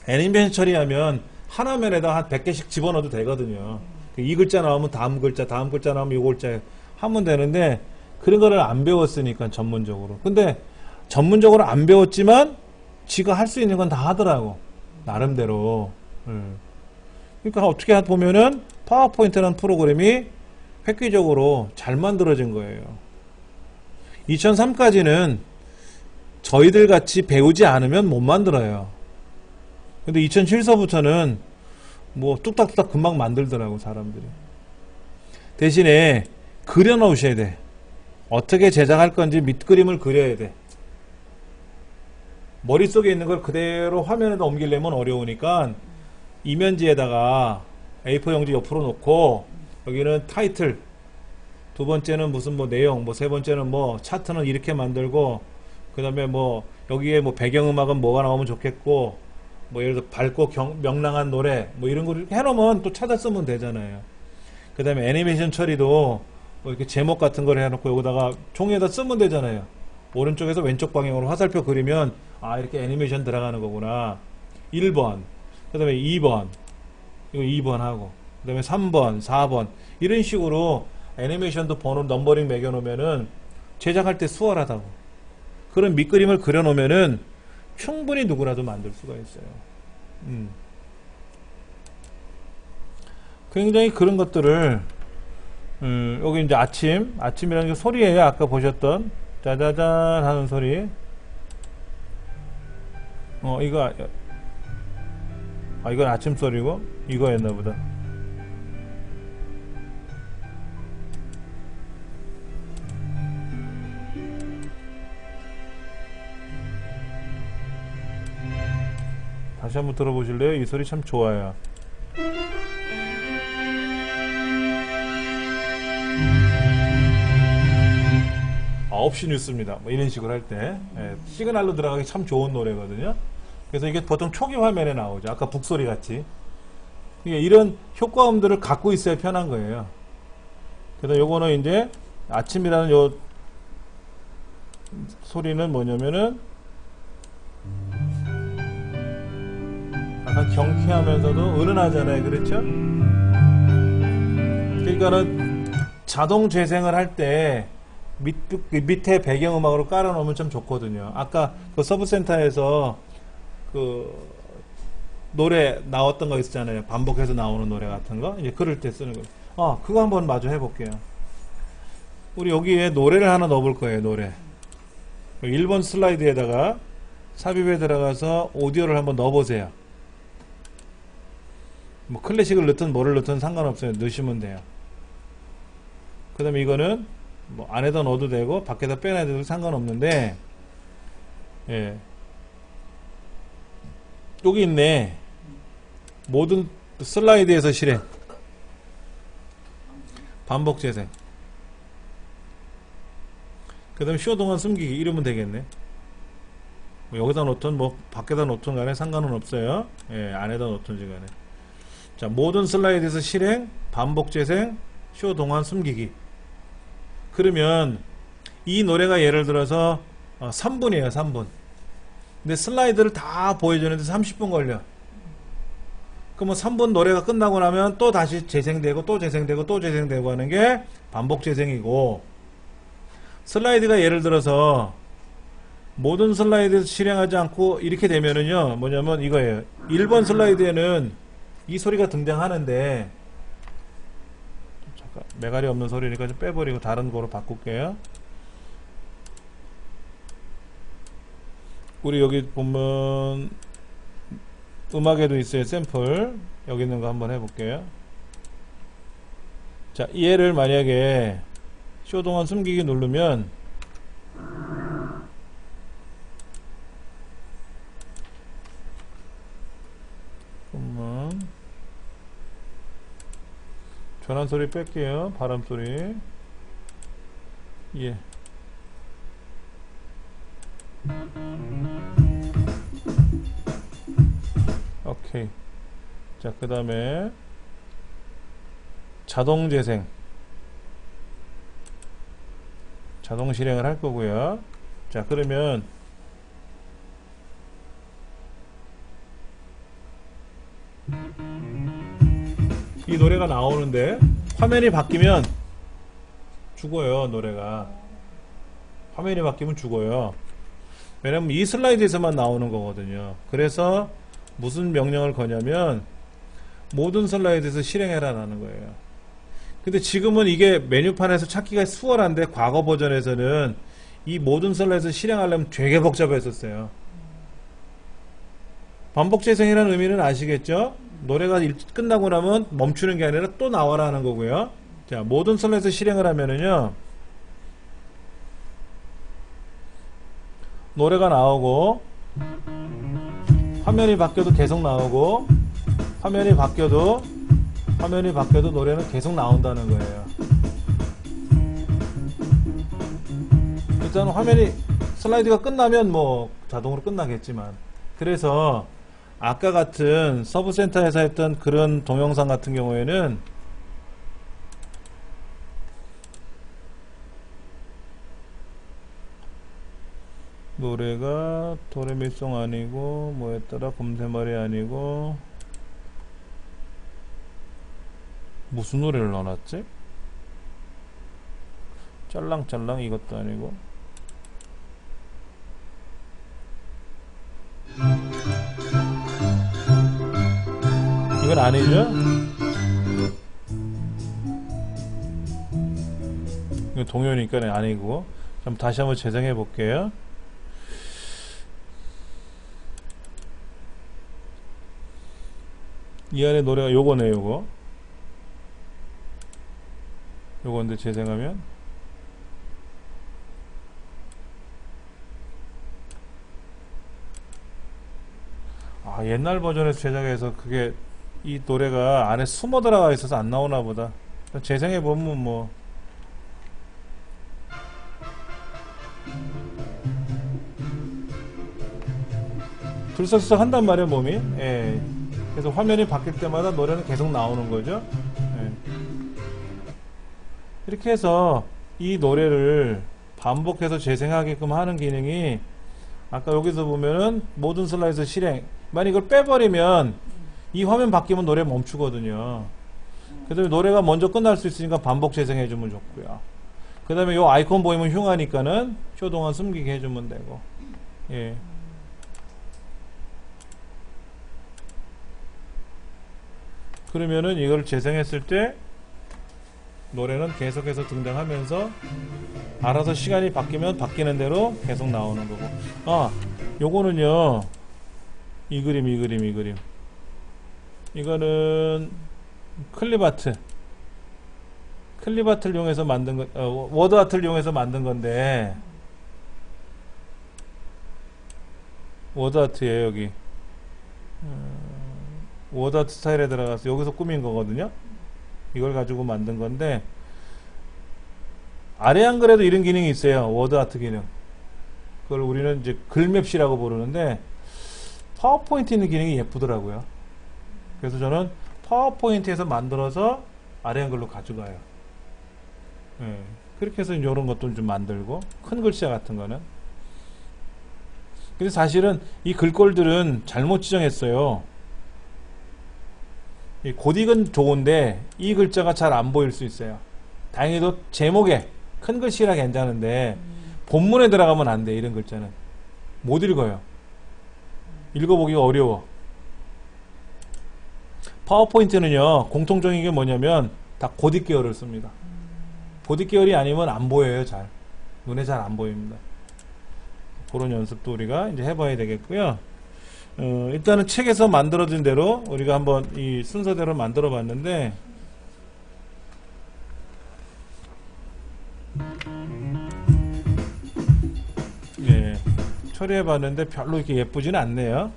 애니메이션 처리하면 한 화면에다 한 100개씩 집어넣어도 되거든요. 이 글자 나오면 다음 글자 나오면 이 글자 하면 되는데 그런 거를 안 배웠으니까 전문적으로. 근데 전문적으로 안 배웠지만 지가 할 수 있는 건 다 하더라고. 나름대로. 그러니까 어떻게 보면은 파워포인트라는 프로그램이 획기적으로 잘 만들어진 거예요. 2003까지는 저희들 같이 배우지 않으면 못 만들어요. 근데 2007서부터는 뭐 뚝딱뚝딱 금방 만들더라고, 사람들이. 대신에 그려 놓으셔야 돼. 어떻게 제작할 건지 밑그림을 그려야 돼. 머릿속에 있는 걸 그대로 화면에다 옮기려면 어려우니까 이면지에다가 A4 용지 옆으로 놓고 여기는 타이틀, 두 번째는 무슨 뭐 내용, 뭐 세 번째는 뭐 차트는 이렇게 만들고 그 다음에 뭐 여기에 뭐 배경음악은 뭐가 나오면 좋겠고 뭐 예를 들어 밝고 명랑한 노래 뭐 이런 걸 이렇게 해놓으면 또 찾아 쓰면 되잖아요. 그 다음에 애니메이션 처리도 뭐 이렇게 제목 같은 걸 해놓고 여기다가 종이에다 쓰면 되잖아요. 오른쪽에서 왼쪽 방향으로 화살표 그리면 아 이렇게 애니메이션 들어가는 거구나. 1번 그 다음에 2번 이거 2번 하고 그 다음에 3번 4번 이런 식으로 애니메이션도 번호 넘버링 매겨놓으면은 제작할 때 수월하다고. 그런 밑그림을 그려놓으면은 충분히 누구라도 만들 수가 있어요. 굉장히 그런 것들을 여기 이제 아침이라는 게 소리예요. 아까 보셨던 짜자잔 하는 소리. 이거 이건 아침 소리고 이거였나 보다. 다시 한번 들어보실래요? 이 소리 참 좋아요. 9시 뉴스입니다. 뭐 이런 식으로 할 때 시그널로 들어가기 참 좋은 노래거든요. 그래서 이게 보통 초기 화면에 나오죠. 아까 북소리 같이. 이런 효과음들을 갖고 있어야 편한 거예요. 그래서 요거는 이제 아침이라는 요 소리는 뭐냐면은 약간 경쾌하면서도 은은하잖아요. 그렇죠? 그러니까는 자동 재생을 할 때 밑에 배경음악으로 깔아놓으면 참 좋거든요. 아까 그 서브센터에서 그 노래 나왔던 거 있었잖아요. 반복해서 나오는 노래 같은 거. 이제 그럴 때 쓰는 거. 그거 한번 마저 해볼게요. 우리 여기에 노래를 하나 넣어볼 거예요. 노래. 1번 슬라이드에다가 삽입에 들어가서 오디오를 한번 넣어보세요. 뭐 클래식을 넣든 뭐를 넣든 상관없어요. 넣으시면 돼요. 그 다음에 이거는 뭐 안에다 넣어도 되고 밖에다 빼놔도 상관없는데, 예, 여기 있네. 모든 슬라이드에서 실행, 반복 재생. 그 다음에 쇼 동안 숨기기 이러면 되겠네. 뭐 여기다 놓든 뭐 밖에다 놓든 간에 상관은 없어요. 예, 안에다 놓든지 간에. 자, 모든 슬라이드에서 실행, 반복 재생, 쇼 동안 숨기기. 그러면 이 노래가 예를 들어서 3분이에요. 3분. 근데 슬라이드를 다 보여주는데 30분 걸려. 그러면 3분 노래가 끝나고 나면 또 다시 재생되고 또 재생되고 또 재생되고 하는 게 반복 재생이고, 슬라이드가 예를 들어서 모든 슬라이드에서 실행하지 않고 이렇게 되면은요, 뭐냐면 이거예요. 1번 슬라이드에는 이 소리가 등장하는데, 잠깐 매갈이 없는 소리니까 좀 빼버리고 다른 거로 바꿀게요. 우리 여기 보면 음악에도 있어요. 샘플. 여기 있는 거 한번 해볼게요. 자, 얘를 만약에 쇼 동안 숨기기 누르면 잠깐만, 전환 소리 뺄게요. 바람 소리. 예. 오케이. 자, 그 다음에 자동 재생, 자동 실행을 할 거고요. 자, 그러면 이 노래가 나오는데 화면이 바뀌면 죽어요. 노래가 화면이 바뀌면 죽어요. 왜냐면 이 슬라이드에서만 나오는 거거든요. 그래서 무슨 명령을 거냐면 모든 슬라이드에서 실행해라 라는 거예요. 근데 지금은 이게 메뉴판에서 찾기가 수월한데, 과거 버전에서는 이 모든 슬라이드에서 실행하려면 되게 복잡했었어요. 반복 재생이라는 의미는 아시겠죠? 노래가 끝나고 나면 멈추는 게 아니라 또 나와라 하는 거고요. 자, 모든 슬라이드에서 실행을 하면은요, 노래가 나오고 화면이 바뀌어도 계속 나오고, 화면이 바뀌어도 노래는 계속 나온다는 거예요. 일단 화면이 슬라이드가 끝나면 뭐 자동으로 끝나겠지만, 그래서 아까 같은 서브센터에서 했던 그런 동영상 같은 경우에는 노래가 도레미송 아니고 뭐였더라, 곰새머리 아니고 무슨 노래를 넣어놨지? 짤랑짤랑 이것도 아니고, 이건 아니죠? 이거 동요니까 아니고. 그럼 다시 한번 재생해 볼게요. 이 안에 노래가 요거네, 요거. 요건데 재생하면 옛날 버전에서 제작해서 그게 이 노래가 안에 숨어 들어가 있어서 안 나오나 보다. 재생해 보면 뭐 들썩들썩 한단 말이에요, 몸이. 예. 그래서 화면이 바뀔 때마다 노래는 계속 나오는 거죠. 예. 이렇게 해서 이 노래를 반복해서 재생하게끔 하는 기능이 아까 여기서 보면은 모든 슬라이드 실행. 만약 이걸 빼버리면 이 화면 바뀌면 노래 멈추거든요. 그 다음에 노래가 먼저 끝날 수 있으니까 반복 재생해주면 좋고요. 그 다음에 요 아이콘 보이면 흉하니까는 쇼 동안 숨기게 해주면 되고. 예. 그러면은 이걸 재생했을 때 노래는 계속해서 등장하면서 알아서 시간이 바뀌면 바뀌는 대로 계속 나오는 거고. 요거는요, 이 그림. 이거는 클립아트를 이용해서 만든 거, 워드아트를 이용해서 만든 건데, 워드아트예요, 여기. 워드아트 스타일에 들어가서 여기서 꾸민 거거든요. 이걸 가지고 만든 건데, 아래 한글에도 이런 기능이 있어요. 워드아트 기능. 그걸 우리는 이제 글맵시라고 부르는데, 파워포인트 있는 기능이 예쁘더라고요. 그래서 저는 파워포인트에서 만들어서 아래 한글로 가져가요. 예. 그렇게 해서 이런 것들 좀 만들고, 큰 글자 같은 거는. 근데 사실은 이 글꼴들은 잘못 지정했어요. 이 고딕은 좋은데 이 글자가 잘 안 보일 수 있어요. 다행히도 제목에 큰 글씨라 괜찮은데 본문에 들어가면 안 돼. 이런 글자는 못 읽어요. 읽어보기가 어려워. 파워포인트는요, 공통적인 게 뭐냐면 다 고딕 계열을 씁니다. 고딕 계열이 아니면 안 보여요. 잘 눈에 잘 안 보입니다. 그런 연습도 우리가 이제 해봐야 되겠고요. 일단은 책에서 만들어진 대로 우리가 한번 이 순서대로 만들어 봤는데, 예, 처리해 봤는데 별로 이렇게 예쁘지는 않네요.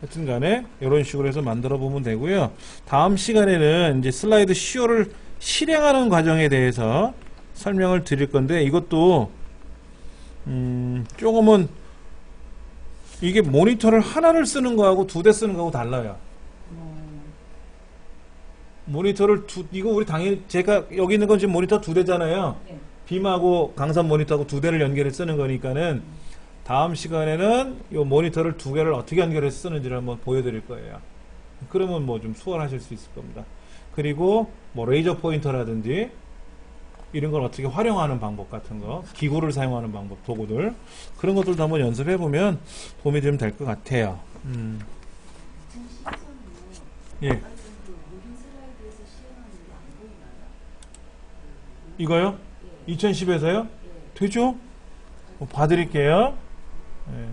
하여튼 간에 이런 식으로 해서 만들어 보면 되고요. 다음 시간에는 이제 슬라이드 쇼를 실행하는 과정에 대해서 설명을 드릴 건데, 이것도 조금은 이게 모니터를 하나를 쓰는 거하고 두 대 쓰는 거하고 달라요. 모니터를 이거 우리 당연히 제가 여기 있는 건 지금 모니터 두 대잖아요. 네. 빔하고 강산 모니터하고 두 대를 연결해 쓰는 거니까는 다음 시간에는 이 모니터를 두 개를 어떻게 연결해서 쓰는지를 한번 보여드릴 거예요. 그러면 뭐 좀 수월하실 수 있을 겁니다. 그리고 뭐 레이저 포인터라든지 이런 걸 어떻게 활용하는 방법 같은 거, 기구를 사용하는 방법, 도구들, 그런 것들도 한번 연습해 보면 도움이 좀 될 것 같아요. 예. 이거요? 2010에서요? 되죠? 봐드릴게요. 예.